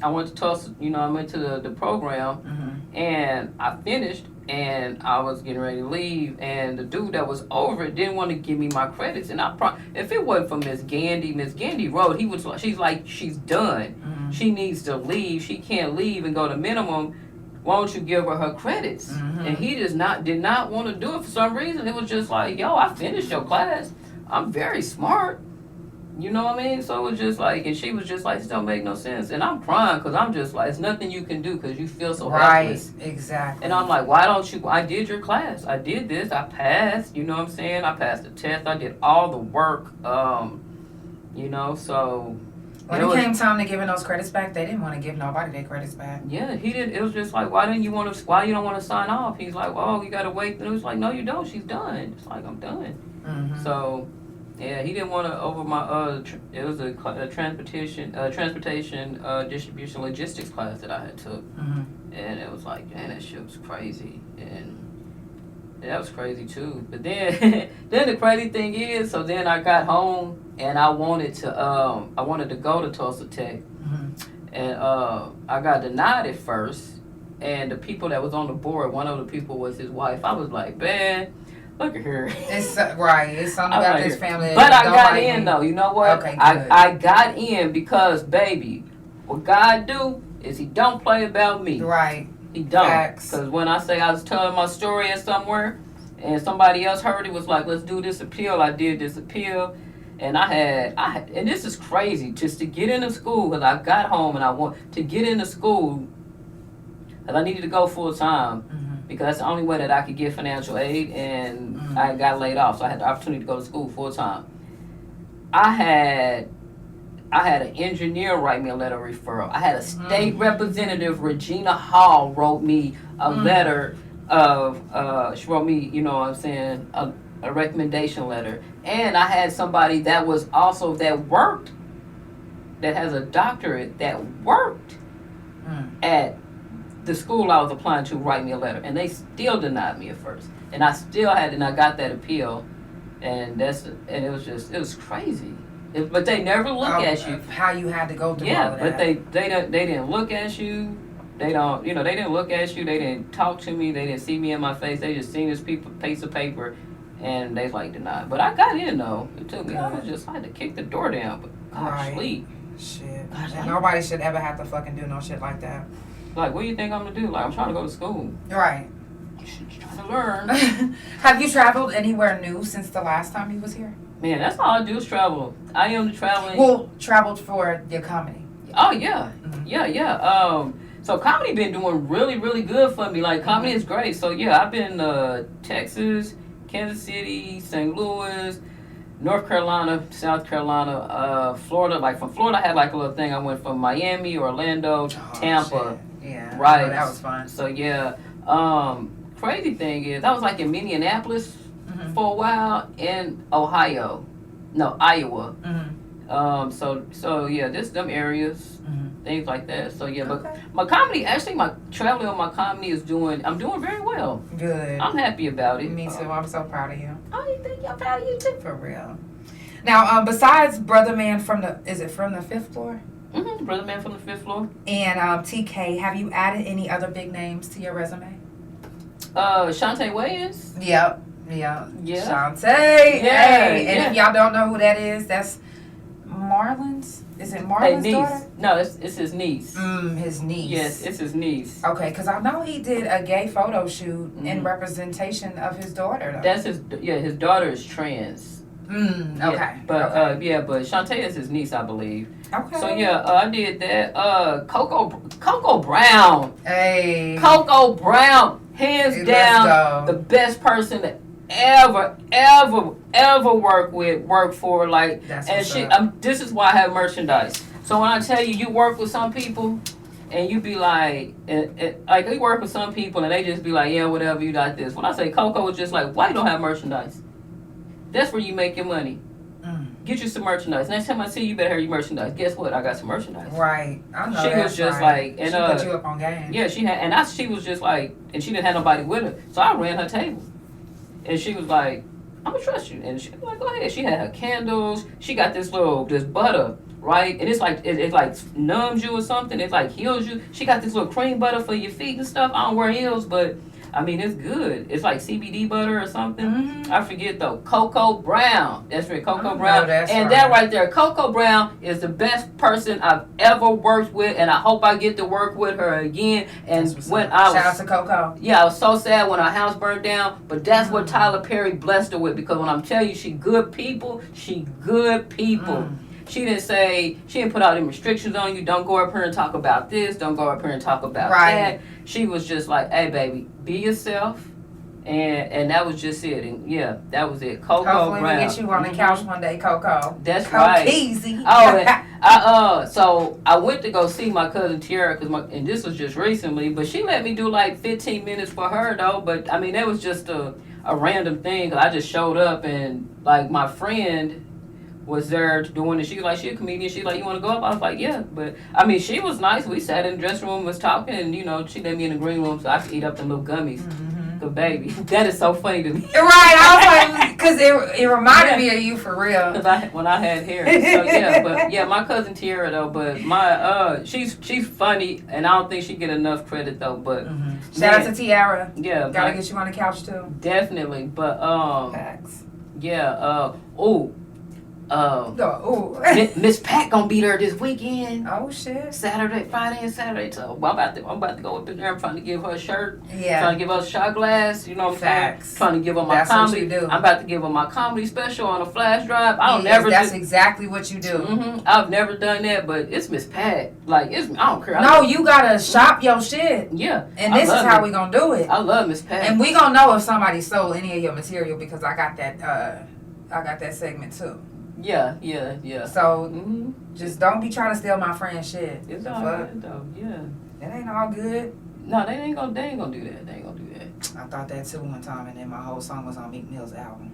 went to Tulsa, I went to the program, and I finished, and I was getting ready to leave, and the dude that was over it didn't want to give me my credits. And if it wasn't for Miss Gandy wrote, she's done. She needs to leave. She can't leave and go to minimum. Why don't you give her credits? And he did not want to do it for some reason. It was just like, yo, I finished your class. I'm very smart. You know what I mean? So it was just like, and she was just like, this don't make no sense. And I'm crying because I'm just like, it's nothing you can do because you feel so helpless. Right, exactly. And I'm like, why don't you? I did your class. I did this. I passed. You know what I'm saying? I passed the test. I did all the work. So... When it came time to giving those credits back, they didn't want to give nobody their credits back. Yeah, he did. It was just like, why you don't want to sign off? He's like, oh, you got to wait. And it was like, no, you don't. She's done. It's like, I'm done. So, yeah, he didn't want to over my, it was a transportation distribution logistics class that I had took. And it was like, man, that shit was crazy. And that was crazy too. But then, then the crazy thing is, so then I got home and I wanted to go to Tulsa Tech, and I got denied at first, and the people that was on the board, one of the people was his wife. I was like, man, look at her. It's right. It's something about this family. But I don't got like in me. though. You know what? Okay, good. I got in because, baby, what God do is He don't play about me. Right. He don't. Facts. Because when I say I was telling my story at somewhere, and somebody else heard it, was like, let's do this appeal. I did this appeal. And I had, and this is crazy, just to get into school, because I got home and I want to get into school, because I needed to go full time, because that's the only way that I could get financial aid, and I got laid off, so I had the opportunity to go to school full time. I had an engineer write me a letter of referral. I had a state representative, Regina Hall, wrote me a letter of, she wrote me, you know what I'm saying, a recommendation letter. And I had somebody that was also, that worked, that has a doctorate, that worked at the school I was applying to, write me a letter. And they still denied me at first. And I still had, and I got that appeal. And it was crazy. But they never look at you. How you had to go through all of but that. they didn't look at you. They don't, they didn't look at you. They didn't talk to me. They didn't see me in my face. They just seen this piece of paper, and they like denied. But I got in though. It took me. I had to kick the door down. But gosh, sweet. Shit. And nobody should ever have to fucking do no shit like that. Like, what do you think I'm gonna do? Like, I'm trying to go to school. Right. Trying to learn. Have you traveled anywhere new since the last time you was here? Man, that's all I do is travel. I am traveling. Well, traveled for your comedy. Oh yeah, yeah. So comedy been doing really, really good for me. Like, comedy is great. So yeah, I've been Texas, Kansas City, St. Louis, North Carolina, South Carolina, Florida. Like from Florida, I had like a little thing. I went from Miami, Orlando, Tampa. Shit. Yeah. Right. That was fun. So yeah. Crazy thing is, I was like in Minneapolis for a while, in Iowa. So yeah, just them areas, things like that. So yeah, but my comedy, actually, my traveling on my comedy I'm doing very well. Good. I'm happy about it. Me too. I'm so proud of you. Oh, you think I'm proud of you too? For real. Now, besides Brother Man from the 5th floor? Brother Man from the 5th floor. And TK, have you added any other big names to your resume? Shantae Wayans. Yep. Yeah. Shantae. Yeah. Hey. And if y'all don't know who that is, that's Marlon's. Is it Marlon's daughter? No, it's his niece. His niece. Yes, it's his niece. Okay, because I know he did a gay photo shoot in representation of his daughter. Though. That's his daughter is trans. Okay. Yeah, but but Shantae is his niece, I believe. Okay. So yeah, I did that. Coco Brown. Hey. Coco Brown, hands down, the best person to ever work for. Like, that's and this is why I have merchandise. So when I tell you, you work with some people, and you be like, like you work with some people, and they just be like, yeah, whatever, you got this. When I say Coco, it's just like, why you don't have merchandise? That's where you make your money. Get you some merchandise. Next time I see you, you better have your merchandise. Guess what? I got some merchandise. Right. I know. She was just like, and she put you up on game. Yeah, she had, and she was just like, and she didn't have nobody with her, so I ran her table, and she was like, I'm gonna trust you, and she was like, go ahead. She had her candles. She got this butter, right? And it's like it like numbs you or something. It like heals you. She got this little cream butter for your feet and stuff. I don't wear heels, but I mean, it's good. It's like CBD butter or something. I forget though. Coco Brown. That's right, Coco Brown. That right there, Coco Brown is the best person I've ever worked with, and I hope I get to work with her again. And shout out to Coco. Yeah, I was so sad when our house burned down, but that's what Tyler Perry blessed her with, because when I'm telling you, she good people. She didn't put all them restrictions on you. Don't go up here and talk about this. Don't go up here and talk about that. She was just like, hey, baby, be yourself. And that was just it. And yeah, that was it. Coco Hopefully Brown. we get you on the couch one day, Coco. That's right. Easy. So I went to go see my cousin Tiara, and this was just recently, but she let me do like 15 minutes for her though. But I mean, that was just a random thing, 'cause I just showed up, and like my friend was there doing it. She was like, she a comedian. She like, you want to go up? I was like, yeah. But I mean, she was nice. We sat in the dressing room, was talking, and she let me in the green room so I could eat up them little gummies. Good baby, that is so funny to me. Right, I was like, because It reminded me of you for real. Cause when I had hair, so yeah, but yeah, my cousin Tiara though, but my she's funny, and I don't think she get enough credit though. But Shout out to Tiara. Yeah, Gotta get you on the couch too. definitely. But Facts. yeah, Ooh. Miss Pat gonna be there this weekend. Oh shit. Friday and Saturday. So I'm about to go up in there. I'm trying to give her a shirt. Yeah. Trying to give her a shot glass. You know what I'm Facts. saying? Trying to give her my That's what comedy. you do. I'm about to give her my comedy special on a flash drive. That's exactly what you do. I've never done that, but it's Miss Pat. Like I don't care. No, you gotta shop your shit. Yeah. And this is how we gonna do it. I love Miss Pat. And we gonna know if somebody stole any of your material because I got that segment too. Yeah. So just don't be trying to steal my friend's shit. It's all good though. Yeah. It ain't all good. No, they ain't gonna do that. They ain't gonna do that. I thought that too one time, and then my whole song was on Meek Mill's album.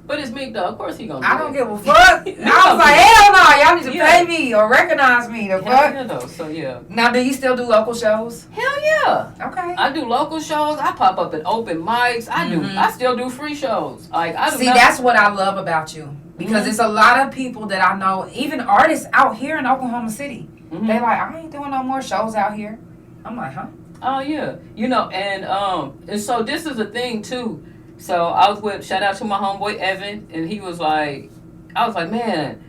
But it's Meek though. Of course he gonna do I that. don't give a fuck. I was like, hell no, y'all need to pay me or recognize me. The fuck. Yeah, though. So yeah. Now, do you still do local shows? Hell yeah. Okay. I do local shows. I pop up at open mics. I still do free shows. Like I do. See, that's what I love about you because it's a lot of people that I know, even artists out here in Oklahoma City. They like, I ain't doing no more shows out here. I'm like, huh? Oh yeah. And so this is a thing too. So I was with, shout out to my homeboy Evan, and he was like, I was like, man,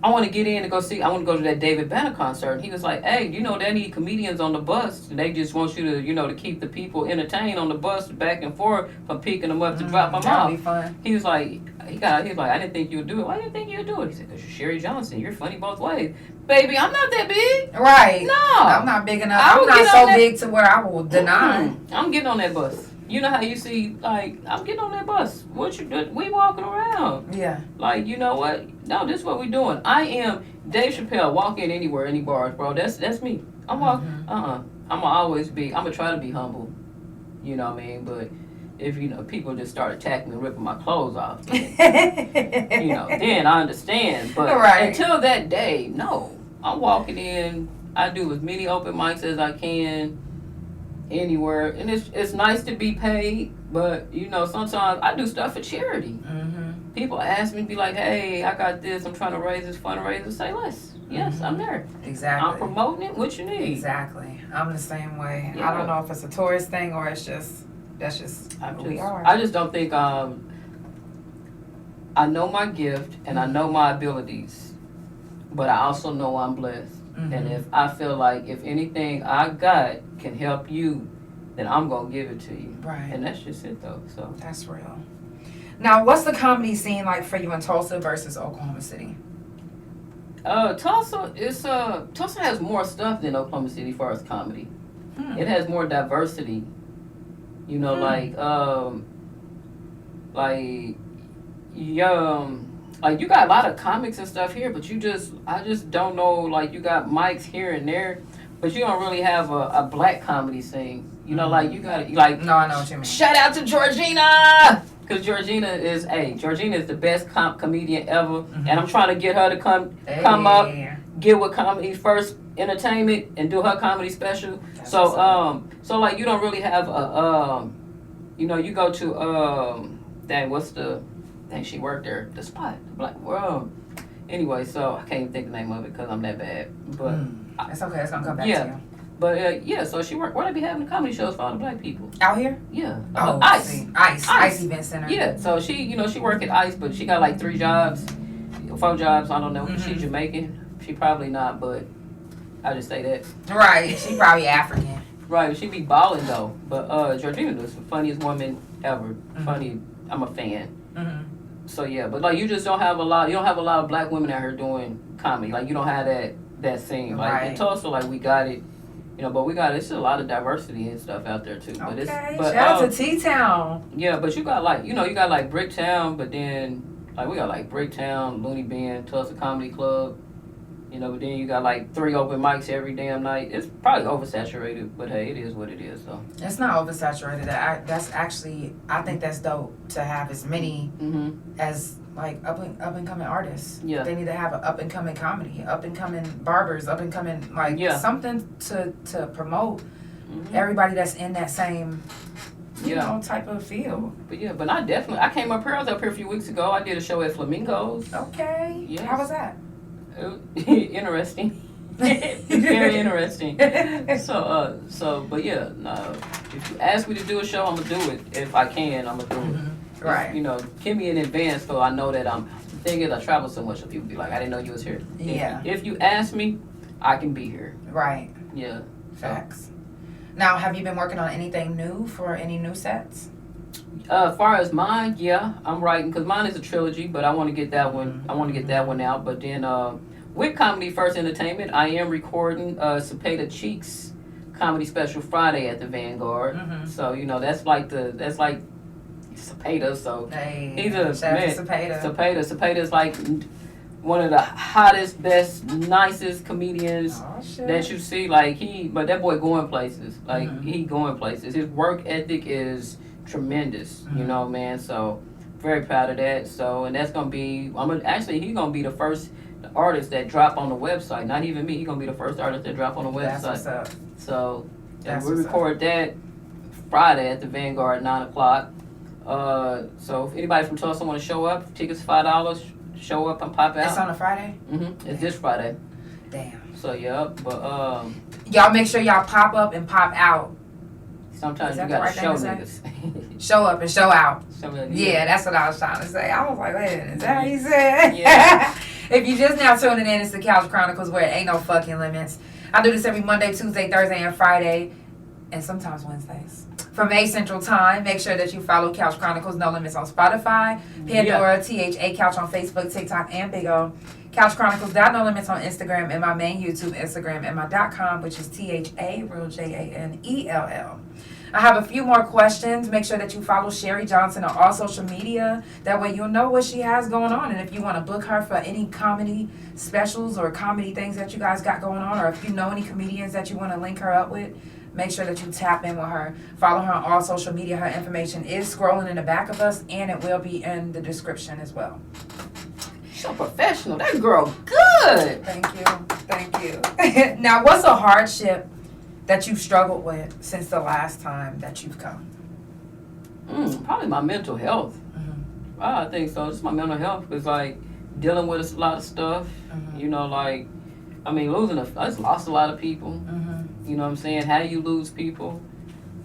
I want to get in and I want to go to that David Banner concert. And he was like, hey, they need comedians on the bus. And they just want you to, to keep the people entertained on the bus back and forth from picking them up to drop them off. That'd be fun. He was like, I didn't think you would do it. Why didn't you think you would do it? He said, because you're Sherry Johnson. You're funny both ways. Baby, I'm not that big. Right. No. I'm not big enough. I'm not so big to where I will deny. I'm getting on that bus. You know how you see, like, I'm getting on that bus. What you do? We walking around. Yeah. Like, you know what? No, this is what we doing. I am Dave Chappelle. Walk in anywhere, any bars, bro. That's me. I'm walking. I'm gonna try to be humble. You know what I mean? But if people just start attacking me, ripping my clothes off, then, then I understand. But until that day, no. I'm walking in. I do as many open mics as I can. Anywhere, and it's nice to be paid, but sometimes I do stuff for charity. People ask me, be like, hey, I got this, I'm trying to raise this fundraiser. Say less. Yes, I'm there. Exactly. I'm promoting it. What you need? Exactly. I'm the same way. Yeah. I don't know if it's a tourist thing or that's just who we are. I just don't think I know my gift and I know my abilities, but I also know I'm blessed. And if I feel like if anything I got can help you, then I'm gonna give it to you. Right. And that's just it though. So that's real. Now, what's the comedy scene like for you in Tulsa versus Oklahoma City? Tulsa has more stuff than Oklahoma City as far as comedy. It has more diversity. Like you got a lot of comics and stuff here, but I just don't know, like you got mics here and there, but you don't really have a black comedy scene. Like you got like. No, I know what you mean. Shout out to Georgina! Because Georgina is the best comedian ever, and I'm trying to get her to come up, get with Comedy First Entertainment and do her comedy special. So like you don't really have you go to she worked there, the spot, the black world. Anyway, so I can't even think the name of it because I'm that bad. But it's okay. It's gonna come back to you. But so she worked. Where they be having comedy shows for all the black people out here? Yeah. Ice Event Center. Yeah. So she work at Ice, but she got like 4 jobs. I don't know. She's Jamaican. She probably not, but I just say that. Right. She probably African. Right. She be balling though. But Georgina is the funniest woman ever. Funny. I'm a fan. So yeah, but like you just don't have a lot. You don't have a lot of black women out here doing comedy. Like you don't have that scene. Like in Tulsa, like we got it. But we got it's a lot of diversity and stuff out there too. But shout out to T-Town. Yeah, but you got like you got like Bricktown, but then like we got like Bricktown, Looney Bin, Tulsa Comedy Club. But then you got like 3 open mics every damn night. It's probably oversaturated, but hey, it is what it is. So it's not oversaturated. That's actually I think that's dope to have as many as like up and coming artists. Yeah, they need to have an up and coming comedy, up and coming barbers, up and coming something to promote everybody that's in that same you know, type of feel. But yeah, but I came up here. I was up here a few weeks ago. I did a show at Flamingos. Okay. Yes. How was that? Interesting. Very interesting. But yeah, no. If you ask me to do a show, I'm gonna do it. If I can, I'm gonna do it. Mm-hmm. Right. You know, give me in advance so I know that I'm. The thing is, I travel so much, so people be like, I didn't know you was here. Yeah. If you ask me, I can be here. Right. Yeah. Facts. Now, have you been working on anything new for any new sets? As far as mine, yeah, I'm writing because mine is a trilogy, but I want to get that one. I want to get that one out. But then, with Comedy First Entertainment, I am recording Cepeda Cheeks comedy special Friday at the Vanguard. Mm-hmm. So you know that's like Cepeda. So Hey, he's a shout out man. to Cepeda. Cepeda is like one of the hottest, best, nicest comedians Oh, shit. that you see. Like but that boy going places. Like Mhm. he going places. His work ethic is tremendous. You Mhm. know, man. So very proud of that. So and that's gonna be. He's gonna be the first artist that drop on the website. Not even me. He's gonna be the first artist that drop on the That's what's website. up. So That's we what's up. record that Friday at the Vanguard at 9:00. So if anybody from Tulsa want to show up, tickets $5. Show up and pop out. It's on a Friday? It's this Friday. Damn. So yeah, but Y'all make sure y'all pop up and pop out. sometimes Is you that the gotta right show thing niggas. Show up and show out. Something like Yeah, that's what I was trying to say. I was like, wait a minute, is that what he said? Yeah. If you just now tuning in, it's the Couch Chronicles where it ain't no fucking limits. I do this every Monday, Tuesday, Thursday, and Friday, and sometimes Wednesdays. From 8 Central Time, make sure that you follow Couch Chronicles No Limits on Spotify, Pandora, THA Couch on Facebook, TikTok, and Big O. Couch Chronicles No Limits on Instagram, and my main YouTube Instagram, and my .com, which is THA, real JANELL. I have a few more questions. Make sure that you follow Sherry Johnson on all social media. That way you'll know what she has going on. And if you want to book her for any comedy specials or comedy things that you guys got going on, or if you know any comedians that you want to link her up with, make sure that you tap in with her. Follow her on all social media. Her information is scrolling in the back of us, and it will be in the description as well. So professional. That girl good. Thank you. Thank you. Now, what's a hardship that you've struggled with since the last time that you've come? Probably my mental health. Mm-hmm. I think so. Just my mental health. It's like dealing with a lot of stuff. Mhm. You know, like, I mean, I just lost a lot of people. Mm-hmm. You know what I'm saying? How do you lose people?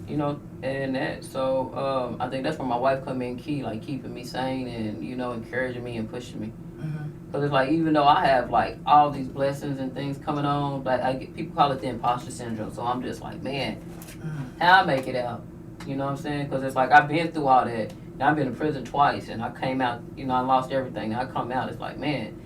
You know, and that. So I think that's where my wife come in key, like keeping me sane and, you know, encouraging me and pushing me. Mm-hmm. Because it's like, even though I have like all these blessings and things coming on, like people call it the imposter syndrome. So I'm just like, man, how I make it out? You know what I'm saying? Because it's like I've been through all that. And I've been in prison twice, and I came out. You know, I lost everything. And I come out. It's like, man,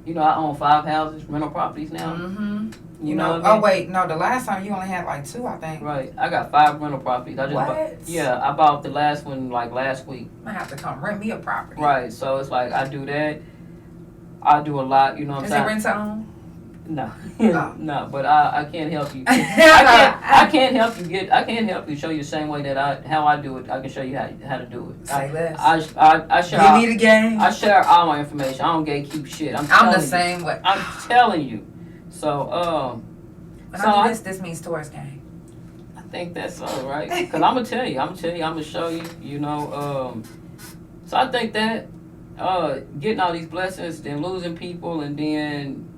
you know, I own 5 houses, rental properties now. Mm-hmm. You know what I mean? Oh wait, no. The last time you only had like 2, I think. Right. I got 5 rental properties. I just What? I bought the last one like last week. I have to come rent me a property. Right. So it's like I do that. I do a lot. You know what I'm Is saying? it rent to own? No, Oh. no, but I can't help you. I can't help you I can't help you show you the same way that how I do it. I can show you how to do it. Say less. I share. Give me the game. I share all my information. I don't gatekeep shit. I'm the telling same way. I'm telling you. So When so I do this means towards game. I think that's all right. Cause I'm gonna tell you. I'm gonna show you. You know. So I think that getting all these blessings, then losing people, and then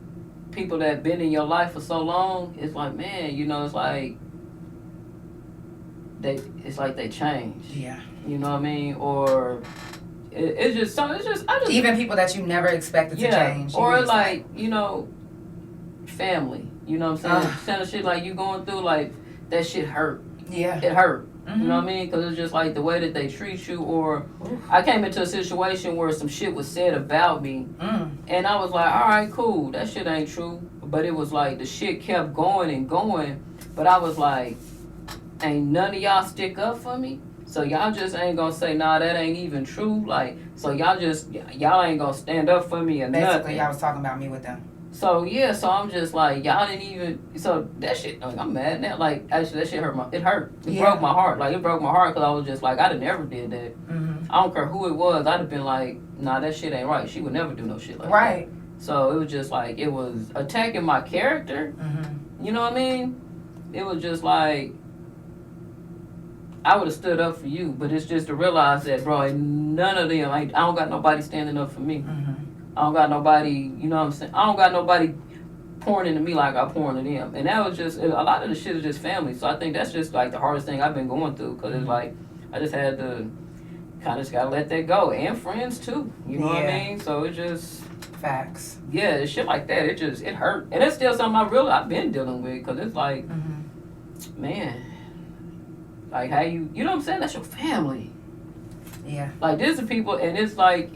people that been in your life for so long, it's like, man, you know, it's like they change. Yeah. You know what I mean? Or it's just I just Even people that you never expected to change. you Or just like, you know, family. You know what I'm saying? Kind of shit like you going through, like that shit hurt. Yeah. It hurt. Mm-hmm. You know what I mean? Because it's just like the way that they treat you. Or I came into a situation where some shit was said about me, and I was like, all right, cool, that shit ain't true. But it was like the shit kept going and going. But I was like, ain't none of y'all stick up for me. So y'all just ain't gonna say, nah, that ain't even true. Like, so y'all ain't gonna stand up for me or Basically, nothing. y'all was talking about me with them. So yeah, so I'm just like, y'all didn't even. So that shit, like, I'm mad now. Like, actually, that shit hurt. It hurt. It broke my heart. Like, it broke my heart because I was just like, I'd have never did that. Mm-hmm. I don't care who it was. I'd have been like, nah, that shit ain't right. She would never do no shit like that. Right. So it was just like, it was attacking my character. Mm-hmm. You know what I mean? It was just like, I would have stood up for you, but it's just to realize that, bro, ain't none of them. I don't got nobody standing up for me. I don't got nobody. You know what I'm saying? I don't got nobody pouring into me like I pour into them. And that was just a lot of the shit is just family. So I think that's just like the hardest thing I've been going through because it's like I just had to kind of just gotta let that go, and friends too. You know what I mean? So it just facts. Yeah, shit like that. It hurt, and it's still something I've been dealing with because it's like, man, like how you know what I'm saying? That's your family. Yeah. Like there's the people, and it's like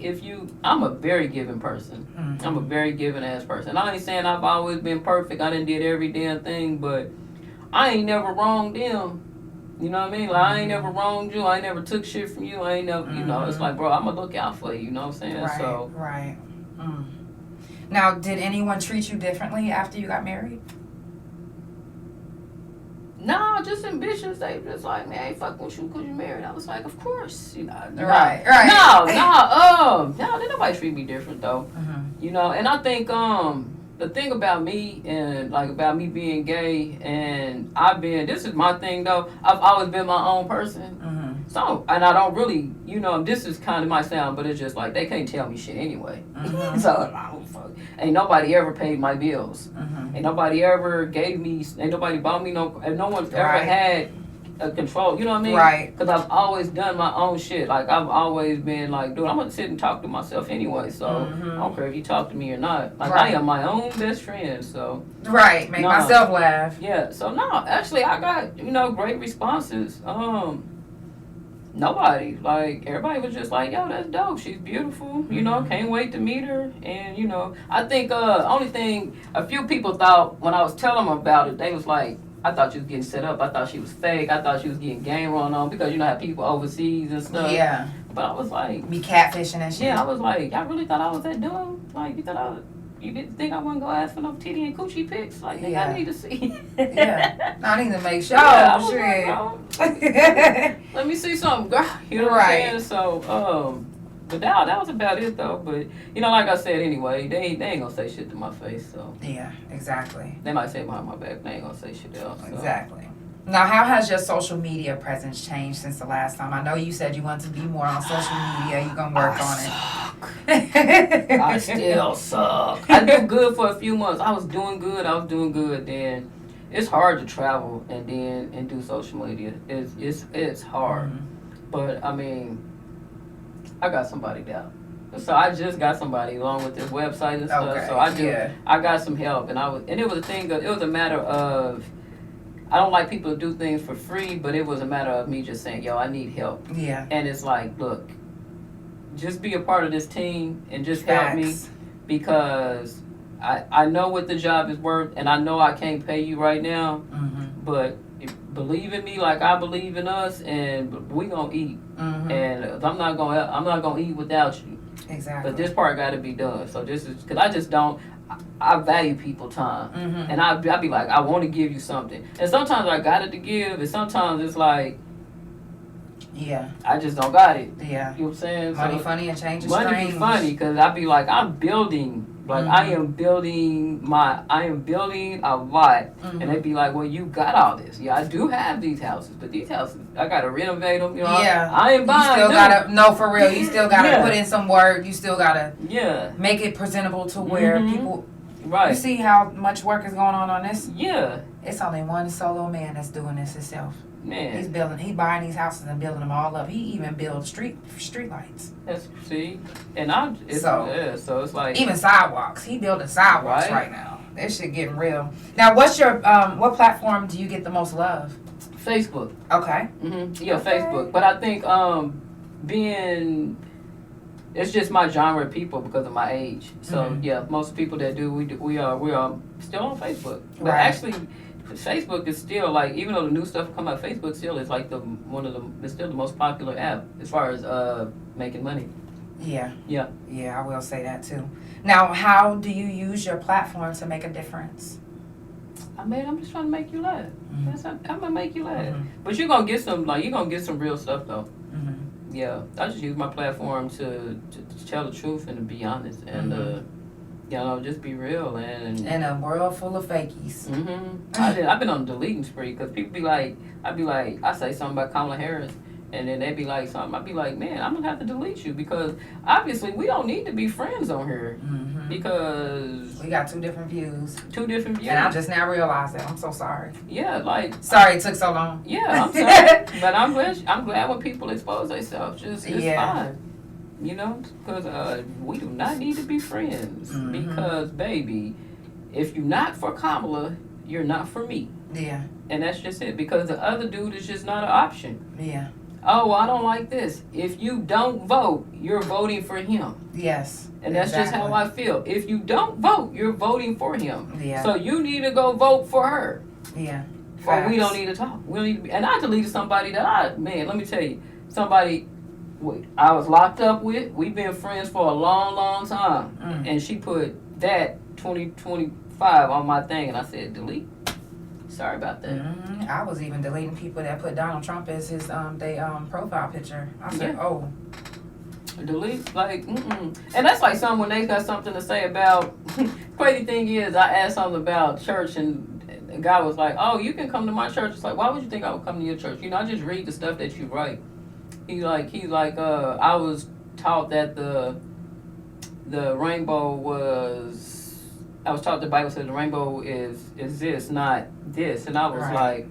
I'm a very giving person. I'm a very giving ass person. I ain't saying I've always been perfect. I done did every damn thing, but I ain't never wronged them. You know what I mean? Like I ain't never wronged you. I ain't never took shit from you. I ain't never, you know. It's like, bro, I'm gonna look out for you. You know what I'm saying? Right. So Right. Now, did anyone treat you differently after you got married? No, just ambitious. They just like, man, I ain't fucking with you because you married. I was like, of course, you know. Right. No, didn't nobody treat me different though. You know, and I think the thing about me and like about me being gay and this is my thing though. I've always been my own person. So, and I don't really, you know, this is kind of my sound, but it's just like they can't tell me shit anyway. So, I don't fuck. Ain't nobody ever paid my bills. Ain't nobody ever ain't nobody bought me and no one's ever had a control, you know what I mean? Right. Because I've always done my own shit. Like, I've always been like, dude, I'm going to sit and talk to myself anyway, so I don't care if you talk to me or not. Like, I am my own best friend, so. Right, make myself laugh. Yeah, so no, actually, I got, you know, great responses. Nobody. Like, everybody was just like, yo, that's dope. She's beautiful. You know, can't wait to meet her. And, you know, I think only thing a few people thought when I was telling them about it, they was like, I thought she was getting set up. I thought she was fake. I thought she was getting game run on because, you know, how people overseas and stuff. Yeah. But I was like. Be catfishing and shit. Yeah, I was like, y'all really thought I was that dumb? Like, you didn't think I wasn't going to ask for no titty and coochie pics? Like, nigga, I need to see. Yeah. I need to make sure. Yeah, Shit. Let me see something, girl. You know what I'm saying? So, but that was about it, though. But, you know, like I said, anyway, they ain't going to say shit to my face, so. Yeah, exactly. They might say behind my back, but they ain't going to say shit else. So. Exactly. Now, how has your social media presence changed since the last time? I know you said you want to be more on social media. You're going to work on it. I still suck. I do good for a few months. I was doing good. Then it's hard to travel and do social media. It's hard. But, I mean, I got somebody down. So I just got somebody along with this website and stuff. Okay, So I got some help. And it was a matter of, I don't like people to do things for free, but it was a matter of me just saying, yo, I need help. Yeah. And it's like, look, just be a part of this team and just help me because I know what the job is worth and I know I can't pay you right now, but believe in me like I believe in us and we gonna eat. And I'm not gonna eat without you. Exactly. But this part got to be done. So this is because I just don't. I value people time, and I be like, I want to give you something, and sometimes I got it to give, and sometimes it's like, I just don't got it. Yeah, you know what I'm saying? Money so, funny and change is money strange. Be funny because I be like, I'm building. Like I am building a lot, and they be like, well, you got all this. Yeah, I do have these houses, but these houses I gotta renovate them. You know, I ain't buying. You still gotta no for real. You still gotta put in some work. You still gotta make it presentable to where people. Right. You see how much work is going on this? Yeah. It's only one solo man that's doing this himself. Man. He buying these houses and building them all up. He even builds street lights. See, and so it's like even sidewalks. He building sidewalks right now. This shit getting real. Now, what's your what platform do you get the most love? Facebook. Okay. Yeah, okay. Facebook. But I think it's just my genre of people because of my age. So yeah, most people that we are still on Facebook. But actually, Facebook is still like, even though the new stuff come out, Facebook still is like it's still the most popular app as far as making money. Yeah. I will say that too. Now, how do you use your platform to make a difference? I'm just trying to make you laugh. I'm gonna make you laugh. But you're gonna get some real stuff though. Yeah, I just use my platform to tell the truth and to be honest, and You know, just be real and In a world full of fakies. I've been on a deleting spree because people be like, I say something about Kamala Harris, and then they be like something. I'd be like, man, I'm gonna have to delete you because obviously we don't need to be friends on here because we got 2 different views. And I just now realized that. I'm so sorry. Yeah, like sorry it took so long. Yeah, I'm sorry, but I'm glad when people expose themselves. It's fine. You know, because we do not need to be friends. Because, baby, if you're not for Kamala, you're not for me. Yeah. And that's just it. Because the other dude is just not an option. Yeah. Oh, I don't like this. If you don't vote, you're voting for him. Yes. And that's just how I feel. If you don't vote, you're voting for him. Yeah. So you need to go vote for her. Yeah. Or we don't need to talk. We don't need to be. And I deleted somebody that let me tell you, somebody I was locked up with. We've been friends for a long, long time. And she put that 2025 on my thing, and I said, delete. Sorry about that. I was even deleting people that put Donald Trump as his profile picture. I said, oh. Delete, like, And that's like something when they got something to say about. Crazy thing is, I asked something about church, and the guy was like, oh, you can come to my church. It's like, why would you think I would come to your church? You know, I just read the stuff that you write. He's like, I was taught that the rainbow was. I was taught the Bible said the rainbow is this, not this, and I was like.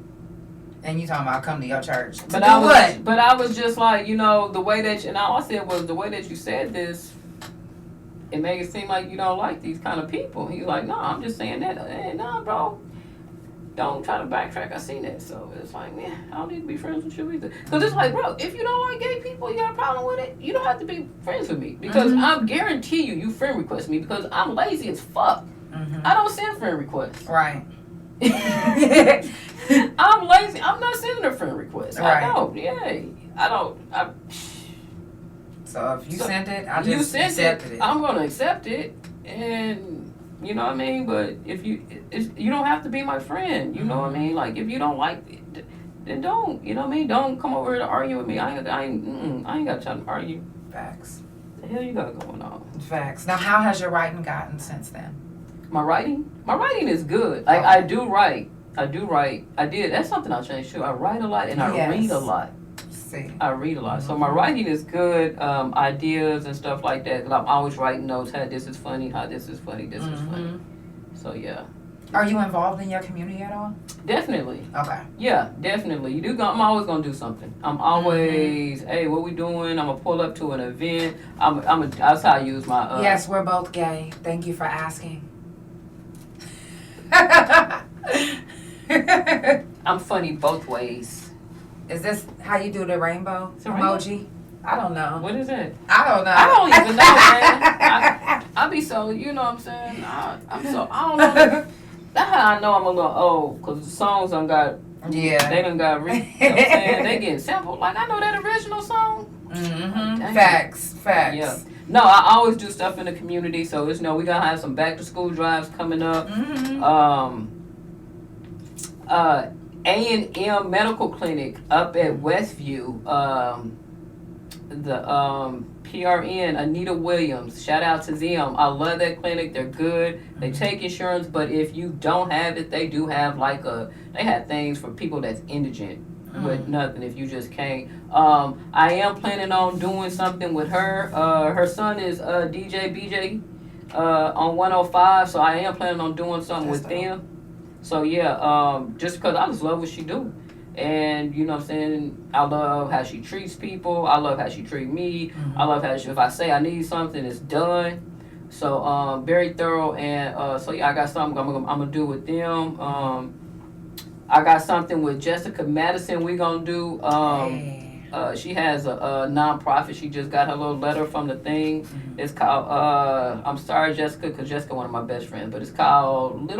And you talking about come to your church? But I was just like, you know, the way that and all I said was the way that you said this. It made it seem like you don't like these kind of people. He's like, no, I'm just saying that. Hey, nah, bro. Don't try to backtrack. I seen that. So it's like, man, I don't need to be friends with you either. Because it's like, bro, if you don't like gay people, you got a problem with it, you don't have to be friends with me. Because I guarantee you friend request me because I'm lazy as fuck. I don't send friend requests. Right. I'm lazy. I'm not sending a friend request. Right. I don't. Yeah. I don't. So if you sent it, I just accepted it. I'm going to accept it. And... You know what I mean? But if you don't have to be my friend. You know what I mean? Like, if you don't like it, then don't. You know what I mean? Don't come over here to argue with me. I ain't got time to argue. Facts. The hell you got going on? Facts. Now, how has your writing gotten since then? My writing is good. Like, I do write. I did. That's something I'll change too. I write a lot and I read a lot. I read a lot. So my writing is good, ideas and stuff like that. Cause I'm always writing notes. How this is funny. How this is funny. This is funny. So yeah. Are you involved in your community at all? Definitely. Okay. Yeah, definitely. I'm always gonna do something. I'm always, hey, what we doing? I'm gonna pull up to an event. That's how I use my. Yes, we're both gay. Thank you for asking. I'm funny both ways. Is this how you do the rainbow emoji? I don't know. What is it? I don't know. I don't even know, man. I be so, you know what I'm saying? I don't know. That's how I know I'm a little old, because the songs done got, they done got, you know what I'm saying? They getting sampled. Like, I know that original song. Facts. Yeah. No, I always do stuff in the community, so it's, we gonna have some back to school drives coming up. A&M Medical Clinic up at Westview, the PRN, Anita Williams, shout out to them. I love that clinic. They're good. They take insurance, but if you don't have it, they do have they have things for people that's indigent with nothing if you just can't. I am planning on doing something with her. Her son is DJ BJ on 105, so I am planning on doing something with them. So yeah, just because I just love what she do. And you know what I'm saying, I love how she treats people. I love how she treat me. I love how if I say I need something, it's done. So very thorough. And so yeah, I got something I'm gonna do with them. I got something with Jessica Madison we gonna do. She has a nonprofit. She just got her little letter from the thing. It's called, I'm sorry, Jessica, because Jessica one of my best friends, but it's called her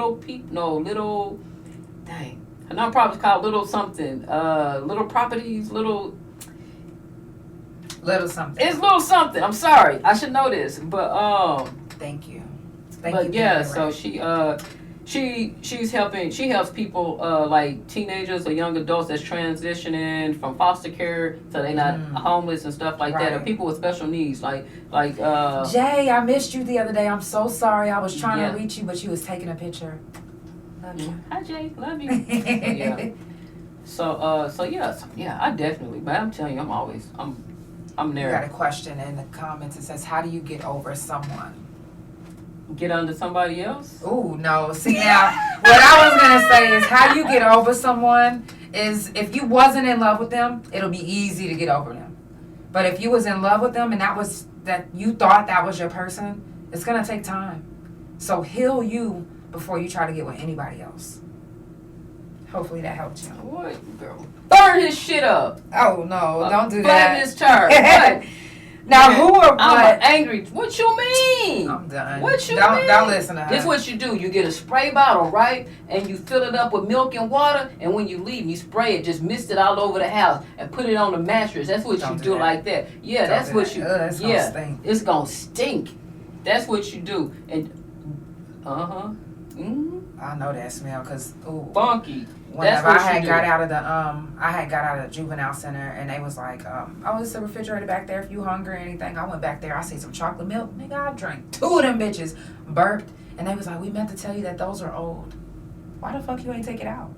nonprofit's called Little Something, Little Properties, Little something. It's Little Something. I'm sorry. I should know this, but, Thank you. But yeah, so she She helps people like teenagers or young adults that's transitioning from foster care so they're not homeless and stuff like that, or Right. people with special needs like Jay, I missed you the other day. I'm so sorry. I was trying Yeah. to reach you, but you was taking a picture. Love you. Hi Jay, love you. Yeah. So yeah, I definitely, but I'm telling you, I'm You got there. a question in the comments. It says, how do you get over someone? Get under somebody else? Ooh, no. See, now, what I was going to say is how you get over someone is if you wasn't in love with them, it'll be easy to get over them. But if you was in love with them and that you thought that was your person, it's going to take time. So heal you before you try to get with anybody else. Hopefully that helped you. What, girl? Burn his shit up. Oh, no. Don't do Flatten that. his tire. What? Now, who or I'm what? angry. What you mean? I'm done. What you don't, mean? Don't listen to her. This what you do. You get a spray bottle, right? And you fill it up with milk and water. And when you leave, you spray it. Just mist it all over the house and put it on the mattress. That's what Don't you do do that. like that. Yeah, Don't that's do what that. you. Ugh, it's gonna stink. It's gonna stink. That's what you do. And I know that smell because funky. whenever what I had you got do. out of the juvenile center and they was like, oh, it's the refrigerator back there if you hungry or anything. I went back there, I see some chocolate milk. Nigga, I drank 2 of them bitches, burped, and they was like, we meant to tell you that those are old. Why the fuck you ain't take it out?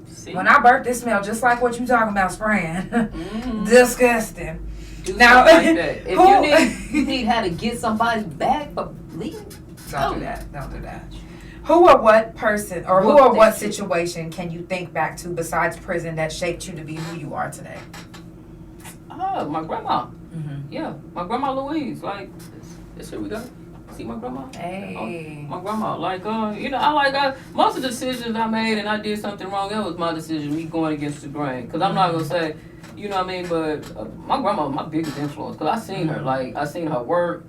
See? When I burped, it smelled just like what you talking about spraying. Disgusting. Do Now- something like that. If Who- you need how to get somebody back for leaving, Don't do that. Don't do that. Who or what person or who or what situation can you think back to besides prison that shaped you to be who you are today? oh, my grandma. Mm-hmm. Yeah, my grandma Louise. Like, this here we go. See my grandma? Hey. My grandma. Like, most of the decisions I made and I did something wrong, that was my decision, me going against the grain. Because I'm not going to say, you know what I mean? But my grandma was my biggest influence. Because I seen her. Like, I seen her work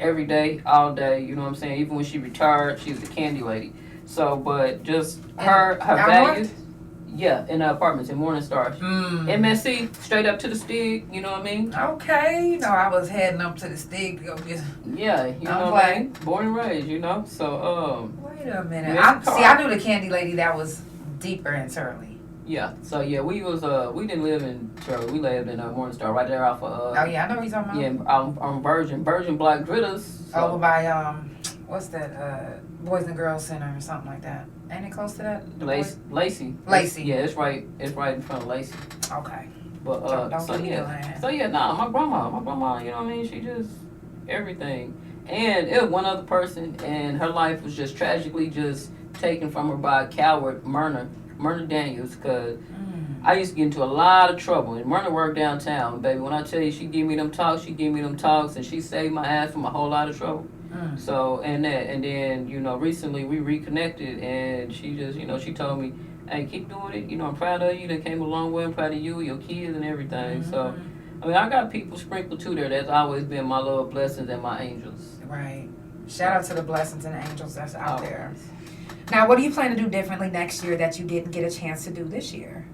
every day, all day. You know what I'm saying? Even when she retired, she was a candy lady. So, but just her Out values. north? Yeah, in the apartments in Morningstar. MSC, straight up to the Stig, you know what I mean? Okay, you know I was heading up to the Stig to go get. Yeah, you know what I mean? Born and raised, you know? So, Wait a minute. Miss I knew the candy lady that was deeper in Turley. yeah. So, yeah, we didn't live in Charlotte. We lived in Morningstar, right there off of, Oh yeah, I know what you're talking about. yeah, on Virgin Black Gritters. So, Over by what's that? Boys and Girls Center or something like that. Ain't it close to that? The Lacey. Lacey. Yeah, it's right in front of Lacey. Boys? Okay. But, Don't so, give me the yeah. land. So, yeah, nah, my grandma, you know what I mean? She just, everything. And it was one other person, and her life was just tragically just taken from her by a coward, Myrna Daniels, because I used to get into a lot of trouble. And Myrna worked downtown, baby. When I tell you she give me them talks, and she saved my ass from a whole lot of trouble. So, and then, you know, recently we reconnected, and she just, you know, she told me, hey, keep doing it. You know, I'm proud of you. That came a long way. I'm proud of you, your kids, and everything. So, I mean, I got people sprinkled too there. That's always been my little blessings and my angels. Right. Shout out to the blessings and angels that's out Always. there. Now, what do you plan to do differently next year that you didn't get a chance to do this year?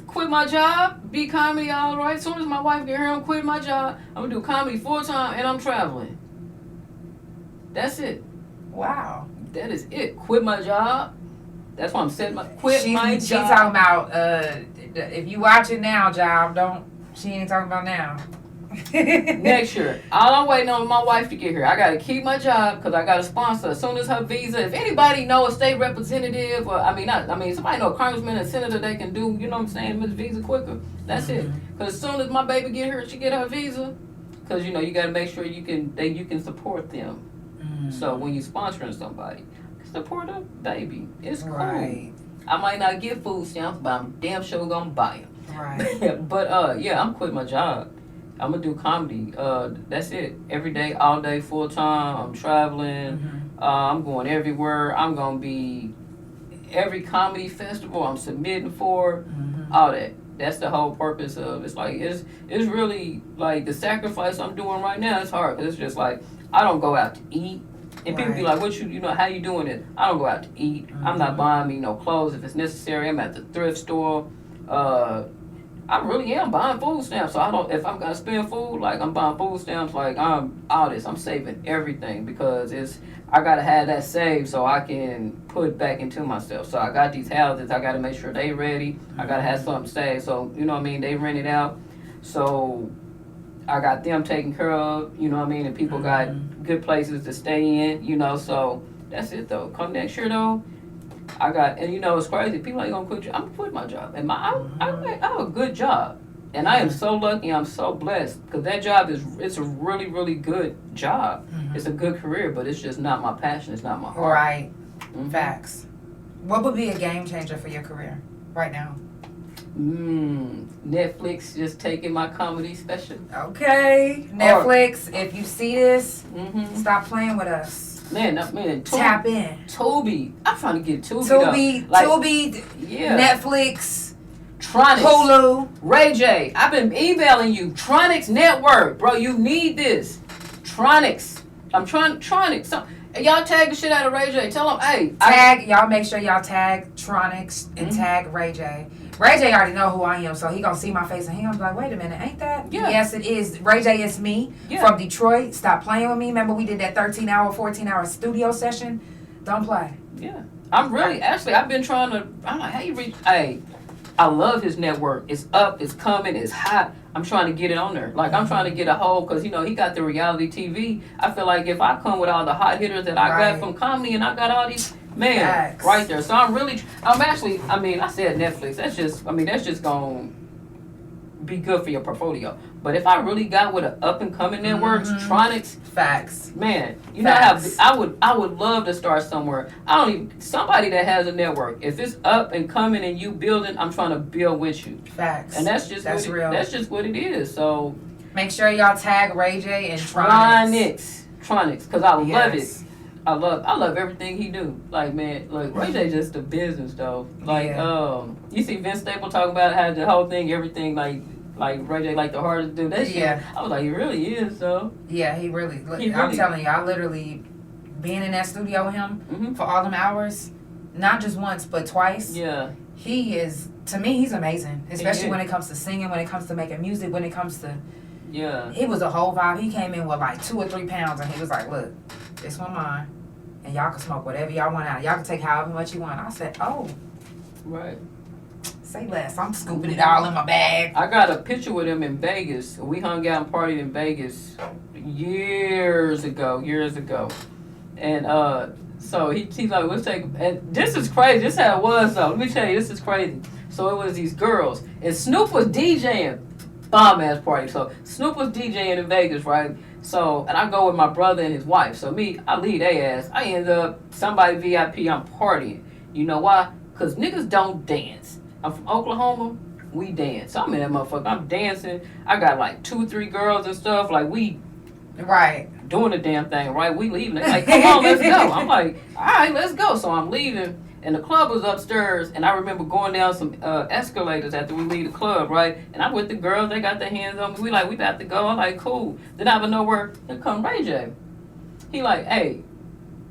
Quit my job, be comedy all right. As soon as my wife get here, I'm quitting my job. I'm gonna do comedy full time, and I'm traveling. That's it. Wow. That is it. Quit my job. That's why I'm setting my my She's job. talking about if you watch it now, job. She ain't talking about now. Next year, all I'm waiting on my wife to get here. I gotta keep my job because I got a sponsor. As soon as her visa, if anybody know a state representative, or somebody know a congressman and senator, they can do, you know what I'm saying, Miss Visa quicker. That's it. Because as soon as my baby get here, she get her visa. Because you know you gotta make sure you can support them. So when you sponsoring somebody, support a baby. It's cool. Right. I might not get food stamps, but I'm damn sure gonna buy them. Right. But yeah, I'm quitting my job. I'm gonna do comedy. That's it. Every day, all day, full time. I'm traveling. I'm going everywhere. I'm gonna be every comedy festival I'm submitting for. All that. That's the whole purpose of it's like it's really like the sacrifice I'm doing right now. It's hard because it's just like I don't go out to eat. And people be like, what you know, how you doing it? I don't go out to eat. I'm not buying me no clothes if it's necessary. I'm at the thrift store. I really am buying food stamps. So I don't. If I'm gonna spend food, like I'm buying food stamps, like I'm all this. I'm saving everything because I gotta have that saved so I can put back into myself. So I got these houses. I gotta make sure they ready. I gotta have something saved. So you know what I mean. They rent it out. So I got them taken care of. You know what I mean. And people got good places to stay in. You know. So that's it though. Come next year though. And you know, it's crazy. People ain't gonna quit. I'm gonna quit my job, and I have a good job, and I am so lucky. I'm so blessed because that job it's a really, really good job. It's a good career, but it's just not my passion. It's not my heart. Right. Facts. What would be a game changer for your career right now? Netflix just taking my comedy special. Okay, Netflix. If you see this, stop playing with us. Man, tap in. Tubi. I'm trying to get Tubi. Tubi, yeah. Netflix, Chronicles, Hulu. Ray J, I've been emailing you. Chronicles Network, bro. You need this. Chronicles. I'm trying. Chronicles. So, y'all tag the shit out of Ray J. Tell them, hey. Y'all make sure y'all tag Chronicles and tag Ray J. Ray J already know who I am, so he gonna see my face and he gonna be like, wait a minute, ain't that? Yeah. Yes, it is. Ray J is me from Detroit. Stop playing with me. Remember we did that 13-hour, 14-hour studio session? Don't play. Yeah. I'm really, actually, I've been trying to, I'm like, how you reach, I love his network. It's up, it's coming, it's hot. I'm trying to get it on there. Like, I'm trying to get a hold, because, you know, he got the reality TV. I feel like if I come with all the hot hitters that I got from comedy and I got all these, man, right there. So I said Netflix. That's just going to be good for your portfolio. But if I really got with an up and coming networks, Chronicles, facts, man, you know how I would love to start somewhere. Somebody that has a network. If it's up and coming and you building, I'm trying to build with you. Facts, and that's real. That's just what it is. So make sure y'all tag Ray J and Chronicles, because I love it. I love everything he do. Like, man, like Ray J just the business though. Like, you see Vince Staples talking about how the whole thing, everything like Ray J like the hardest to do that shit. I was like, he really is though. Yeah, he really. I'm telling you, I literally being in that studio with him for all them hours, not just once but twice. Yeah. He is, to me, he's amazing. Especially when it comes to singing, when it comes to making music, when it comes to he was a whole vibe. He came in with like 2 or 3 pounds and he was like, look, this one mine. And y'all can smoke whatever y'all want out. Y'all can take however much you want. I said, oh. Right. Say less. I'm scooping it all in my bag. I got a picture with him in Vegas. We hung out and partied in Vegas years ago. And so he's like, let's take, and this is crazy. This is how it was though. Let me tell you, this is crazy. So it was these girls. And Snoop was DJing. Bomb ass party. So Snoop was DJing in Vegas, right? So, and I go with my brother and his wife. So I lead their ass. I end up somebody VIP. I'm partying. You know why? Because niggas don't dance. I'm from Oklahoma. We dance. So I'm in that motherfucker. I'm dancing. I got like 2, 3 girls and stuff. Like we doing the damn thing, right? We leaving. They're like, come on, let's go. I'm like, all right, let's go. So I'm leaving. And the club was upstairs, and I remember going down some escalators after we leave the club, right? And I'm with the girls, they got their hands on me. We about to go. I'm like, cool. Then out of nowhere, here come Ray J. He like, hey,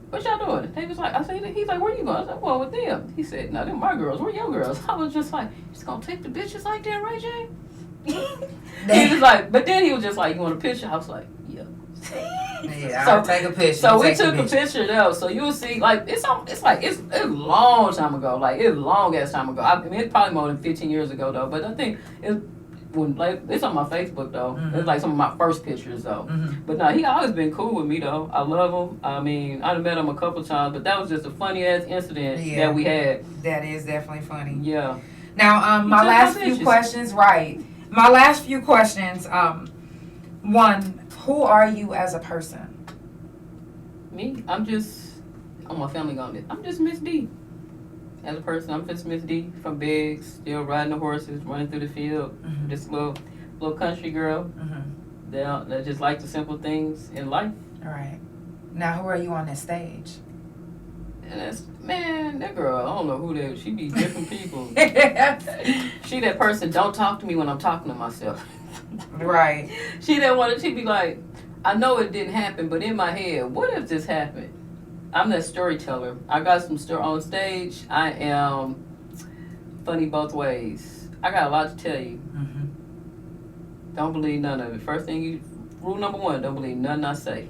what y'all doing? They was like, he's like, where you going? I was like, well, with them. He said, no, they're my girls. Where your girls? I was just like, you just gonna take the bitches like that, Ray J? He was like, but then he was just like, you want a picture? I was like, yeah. Yeah, I'll take a picture. So we took a picture though. So you'll see, like it's a long time ago. Like it's a long ass time ago. I mean, it's probably more than 15 years ago though. But I think it's on my Facebook though. It's like some of my first pictures though. But no, he always been cool with me though. I love him. I mean, I've met him a couple times, but that was just a funny ass incident that we had. That is definitely funny. Yeah. Now, my last few questions. Right. My last few questions. One. Who are you as a person? Me? I'm my family on this. I'm just Miss D. As a person, I'm just Miss D from Biggs, still riding the horses, running through the field. Just a little country girl. That just like the simple things in life. All right. Now, who are you on this stage? And that girl, I don't know who that is. She be different people. She that person, don't talk to me when I'm talking to myself. Right. She be like, I know it didn't happen, but in my head, what if this happened? I'm that storyteller. I got some story on stage. I am funny both ways. I got a lot to tell you. Mm-hmm. Don't believe none of it. Rule number 1, don't believe nothing I say.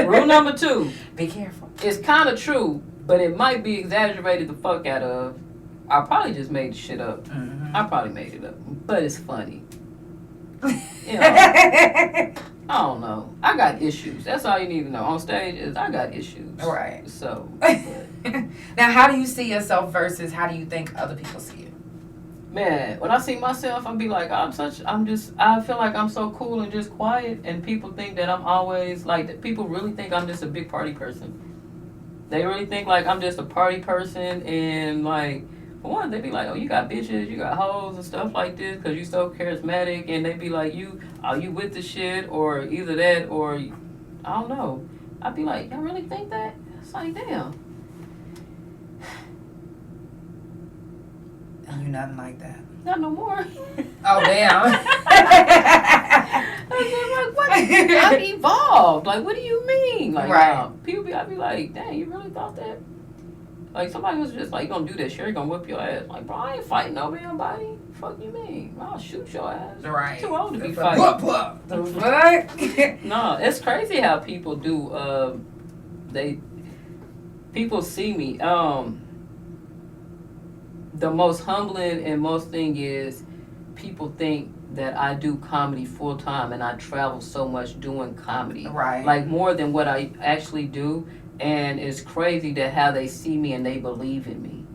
Rule number 2, be careful. it's kind of true, but it might be exaggerated the fuck out of. I probably just made the shit up. Mm-hmm. I probably made it up, but it's funny. You know, I don't know. I got issues. That's all you need to know. On stage is I got issues. Right. So. Now, how do you see yourself versus how do you think other people see you? Man, when I see myself, I be like, I feel like I'm so cool and just quiet, and people think that I'm always, like, people really think I'm just a big party person. They really think, like, I'm just a party person, and, like, for one, they be like, oh, you got bitches, you got hoes and stuff like this, because you so charismatic, and they be like, are you with the shit, or either that, or, I don't know. I be like, y'all really think that? It's like, damn. You're nothing like that. Not no more. Oh, damn. I was like, what? I've evolved. Like, what do you mean? Like, right. I'd be like, dang, you really thought that? Like, somebody was just like, you gonna do that shit, you gonna whip your ass. Like, bro, I ain't fighting no damn body. Fuck you mean? I'll shoot your ass. Right. Too old to be The fighting. fuck? No, it's crazy how people do, people see me. The most humbling and most thing is people think that I do comedy full time and I travel so much doing comedy. Right. Like more than what I actually do. And it's crazy that how they see me and they believe in me.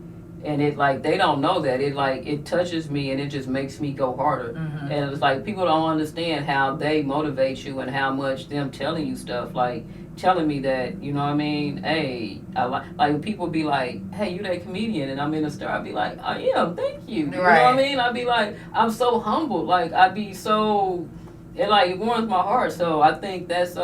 And it like, they don't know that. It touches me and it just makes me go harder. Mm-hmm. And it's like, people don't understand how they motivate you and how much them telling you stuff. Like, telling me that, you know what I mean? Hey, like people be like, hey, you that comedian, and I'm in the store. I'd be like, I am, thank you. You know what I mean? I'd be like, I'm so humbled. Like, I'd be so, it warms my heart. So I think that's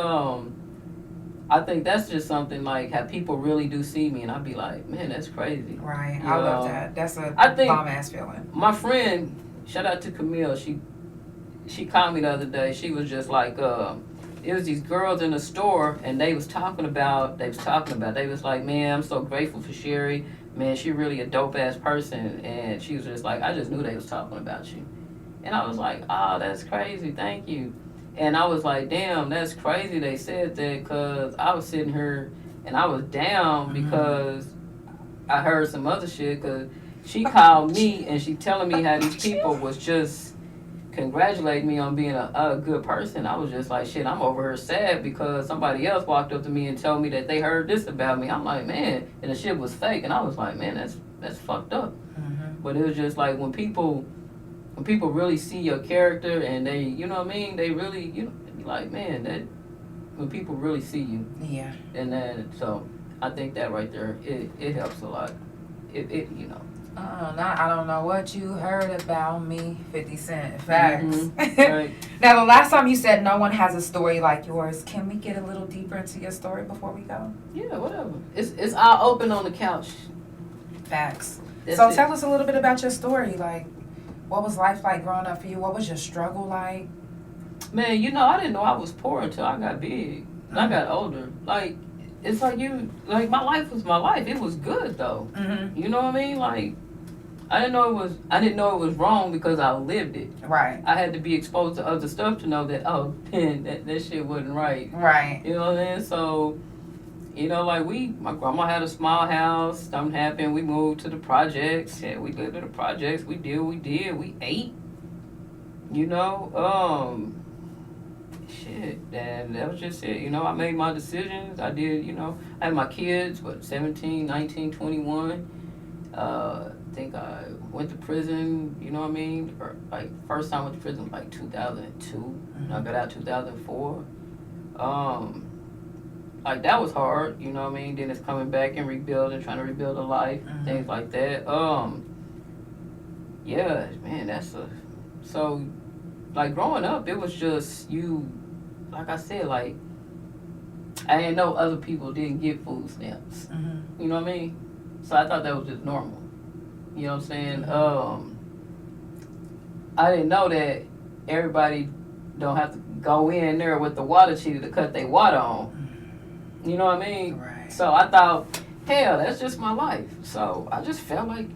just something like how people really do see me, and I'd be like, man, that's crazy. Right. I love that. That's a bomb ass feeling. My friend, shout out to Camille, she called me the other day. She was just like, it was these girls in the store, and they was like, man, I'm so grateful for Sherry. Man, she really a dope ass person. And she was just like, I just knew they was talking about you. And I was like, oh, that's crazy. Thank you. And I was like, damn, that's crazy they said that, because I was sitting here and I was down because I heard some other shit, because she called me and she telling me how these people was just congratulating me on being a good person. I was just like, shit, I'm over here sad because somebody else walked up to me and told me that they heard this about me. I'm like, man, and the shit was fake. And I was like, man, that's fucked up. Mm-hmm. But it was just like when people really see your character and they, you know what I mean, they really, you know, be like, man, that when people really see you. Yeah. And then, so I think that right there, it helps a lot. It you know. I don't know what you heard about me, 50 Cent. Facts. Mm-hmm. Right. Now, the last time you said no one has a story like yours, can we get a little deeper into your story before we go? Yeah, whatever. It's all open on the couch. Facts. That's so it. Tell us a little bit about your story. Like, what was life like growing up for you? What was your struggle like? Man, you know, I didn't know I was poor until I got big. And I got older. Like, it's like my life was my life. It was good though. Mm-hmm. You know what I mean? Like, I didn't know it was wrong because I lived it. Right. I had to be exposed to other stuff to know that, oh, that shit wasn't right. Right. You know what I mean? So, you know, like my grandma had a small house. Something happened. We moved to the projects. Yeah, we lived in the projects. We did. We ate. You know, shit. And that was just it. You know, I made my decisions. I did, you know, I had my kids, 17, 19, 21. I think I went to prison, you know what I mean? Or, like, first time I went to prison was like 2002. Mm-hmm. I got out 2004. Like, that was hard, you know what I mean? Then it's coming back and rebuilding, trying to rebuild a life, mm-hmm. things like that. Yeah, man, so, like, growing up, it was just like I said, like, I didn't know other people didn't get food stamps. Mm-hmm. You know what I mean? So I thought that was just normal. You know what I'm saying? I didn't know that everybody don't have to go in there with the water cheater to cut their water on. You know what I mean? Right. So I thought, hell, that's just my life. So I just felt like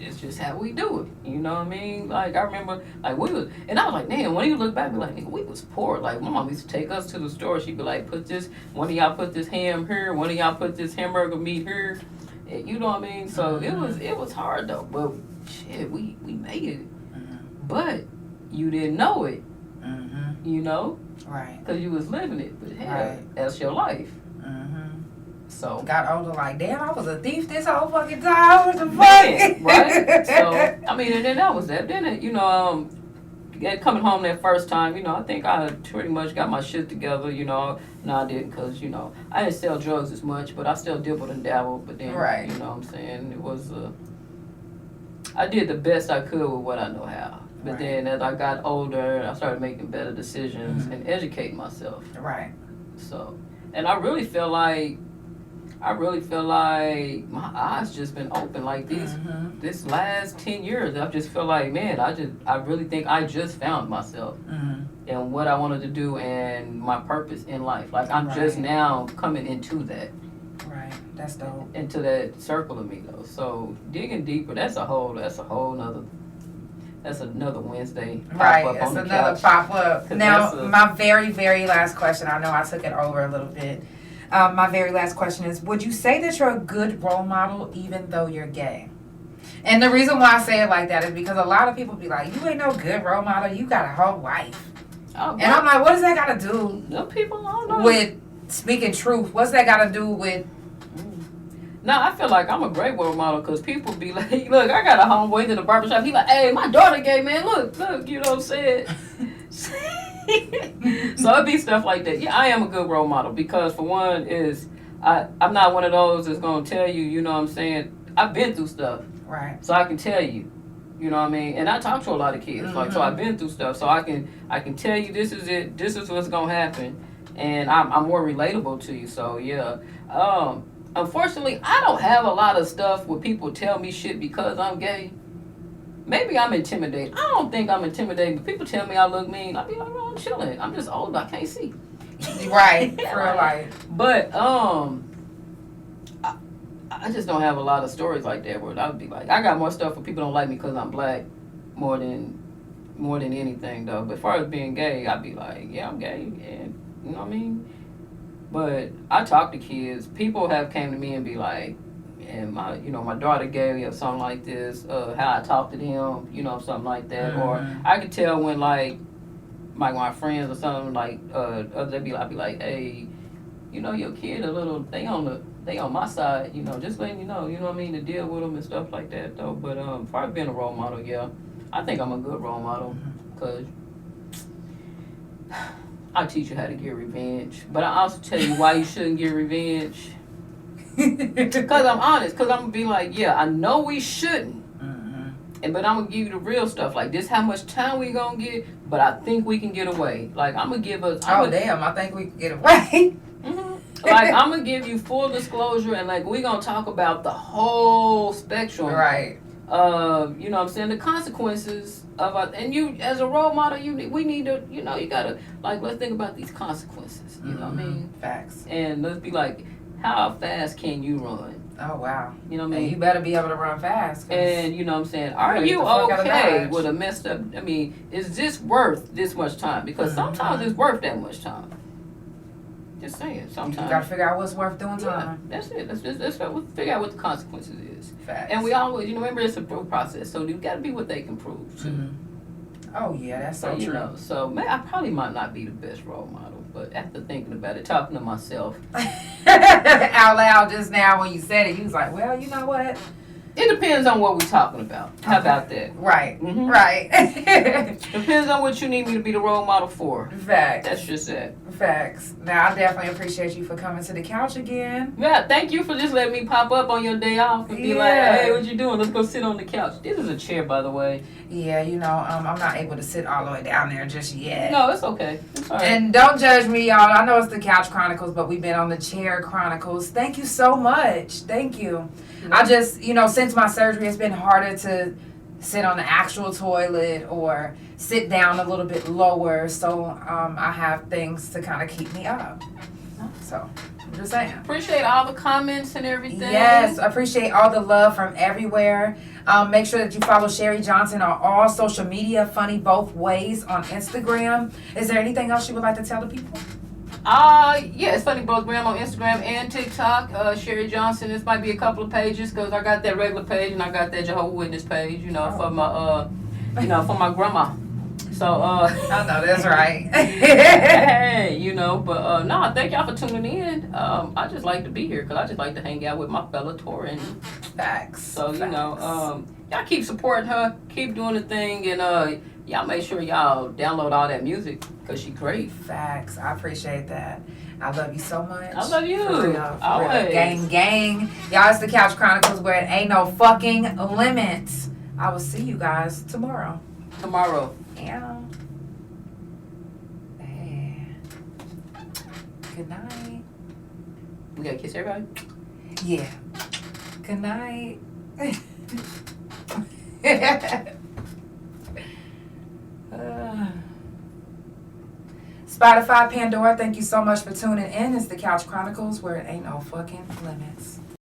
it's just how we do it. You know what I mean? Like, I remember, like, we was, and I was like, man, when you look back, be like, nigga, we was poor. Like, my mom used to take us to the store. She'd be like, one of y'all put this ham here, one of y'all put this hamburger meat here. And, you know what I mean? So it was hard though. But shit, we made it. But you didn't know it. You know? Right. Because you was living it. But hell, that's your life. So got older, like, damn, I was a thief this whole fucking time. What the fuck? Right? So, I mean, and then that was that. Then, you know, coming home that first time, you know, I think I pretty much got my shit together, you know. No, I didn't, because, you know, I didn't sell drugs as much, but I still dibbled and dabbled. But then, you know what I'm saying, it was, I did the best I could with what I know how. But then as I got older, I started making better decisions and educating myself. Right. So, and I really feel like my eyes just been open like this last 10 years. I just feel like, man, I really think I just found myself and what I wanted to do and my purpose in life. Like, I'm just now coming into that. Right. That's dope. Into that circle of me though. So digging deeper, that's another Wednesday. Right, it's another pop up. Now, my very, very last question, I know I took it over a little bit. My very last question is, would you say that you're a good role model even though you're gay? And the reason why I say it like that is because a lot of people be like, you ain't no good role model, you got a whole wife. Oh, and I'm like, what does that got to do with speaking truth? What's that got to do with... No, I feel like I'm a great role model because people be like, look, I got a homeboy in the barbershop. He like, hey, my daughter gay, man. Look, you know what I'm saying? So it be stuff like that. Yeah, I am a good role model because for one is I'm not one of those that's going to tell you, you know what I'm saying? I've been through stuff. Right. So I can tell you, you know what I mean? And I talk to a lot of kids. Like, so I've been through stuff. So I can tell you this is it. This is what's going to happen. And I'm more relatable to you. So, yeah. Unfortunately, I don't have a lot of stuff where people tell me shit because I'm gay. Maybe I'm intimidated. I don't think I'm intimidated, but people tell me I look mean. I be like, oh, I'm chilling. I'm just old. I can't see. Right. For real life. But I just don't have a lot of stories like that where I'd be like, I got more stuff where people don't like me because I'm black more than anything though. But as far as being gay, I'd be like, yeah, I'm gay, and you know what I mean. But I talk to kids. People have came to me and be like, and my daughter gay or something like this, how I talk to them, you know, something like that. Or I could tell when like my friends or something like I'd be like, hey, you know, your kid a little, they on my side, you know, just letting you know what I mean, to deal with them and stuff like that though. But as far as being a role model, yeah, I think I'm a good role model because I teach you how to get revenge, but I also tell you why you shouldn't get revenge. Because I'm honest, because I'm going to be like, yeah, I know we shouldn't, but I'm going to give you the real stuff. Like, this how much time we going to get, but I think we can get away. Like, I'm going to give us... I think we can get away. Like, I'm going to give you full disclosure, and, like, we going to talk about the whole spectrum. Right. You know what I'm saying, the consequences of and you as a role model, we need to, you know, you gotta, like, let's think about these consequences, you know what I mean? Facts. And let's be like, how fast can you run? Oh wow. You know what I mean? And you better be able to run fast. And you know what I'm saying, are you okay with a messed up, I mean, is this worth this much time? Because sometimes it's worth that much time. Just saying, sometimes. You gotta figure out what's worth doing time. Yeah, that's it. Let's figure out what the consequences is. Facts. And we always, you know, remember it's a proof process, so you gotta be what they can prove too. Oh yeah, that's so true. You know, so man, I probably might not be the best role model, but after thinking about it, talking to myself out loud just now when you said it, you was like, well, you know what? It depends on what we're talking about. How about that? Right. Right. Depends on what you need me to be the role model for. Facts. That's just it. Facts. Now, I definitely appreciate you for coming to the couch again. Yeah, thank you for just letting me pop up on your day off and be like, hey, what you doing? Let's go sit on the couch. This is a chair, by the way. Yeah, you know, I'm not able to sit all the way down there just yet. No, it's okay. It's all right. And don't judge me, y'all. I know it's the Couch Chronicles, but we've been on the Chair Chronicles. Thank you so much. Thank you. I just, you know, since my surgery, it's been harder to sit on the actual toilet or sit down a little bit lower. So I have things to kind of keep me up. So, I'm just saying. Appreciate all the comments and everything. Yes, appreciate all the love from everywhere. Make sure that you follow Sherry Johnson on all social media, Funny Both Ways on Instagram. Is there anything else you would like to tell the people? Yeah, it's Funny Both Ways on Instagram and TikTok. Sherry Johnson. This might be a couple of pages because I got that regular page and I got that Jehovah's Witness page. For my for my grandma. So Oh no, that's right. hey, but no, thank y'all for tuning in. I just like to be here because I just like to hang out with my fellow Tauran. Facts. So Facts. y'all keep supporting her, keep doing the thing, and y'all make sure y'all download all that music because she great. Facts. I appreciate that. I love you so much. I love you. For real. Always. Gang. Y'all, it's the Couch Chronicles where it ain't no fucking limits. I will see you guys tomorrow. Yeah. Hey. Good night. We gotta kiss everybody. Yeah. Good night. Spotify, Pandora, thank you so much for tuning in. It's the Couch Chronicles where it ain't no fucking limits.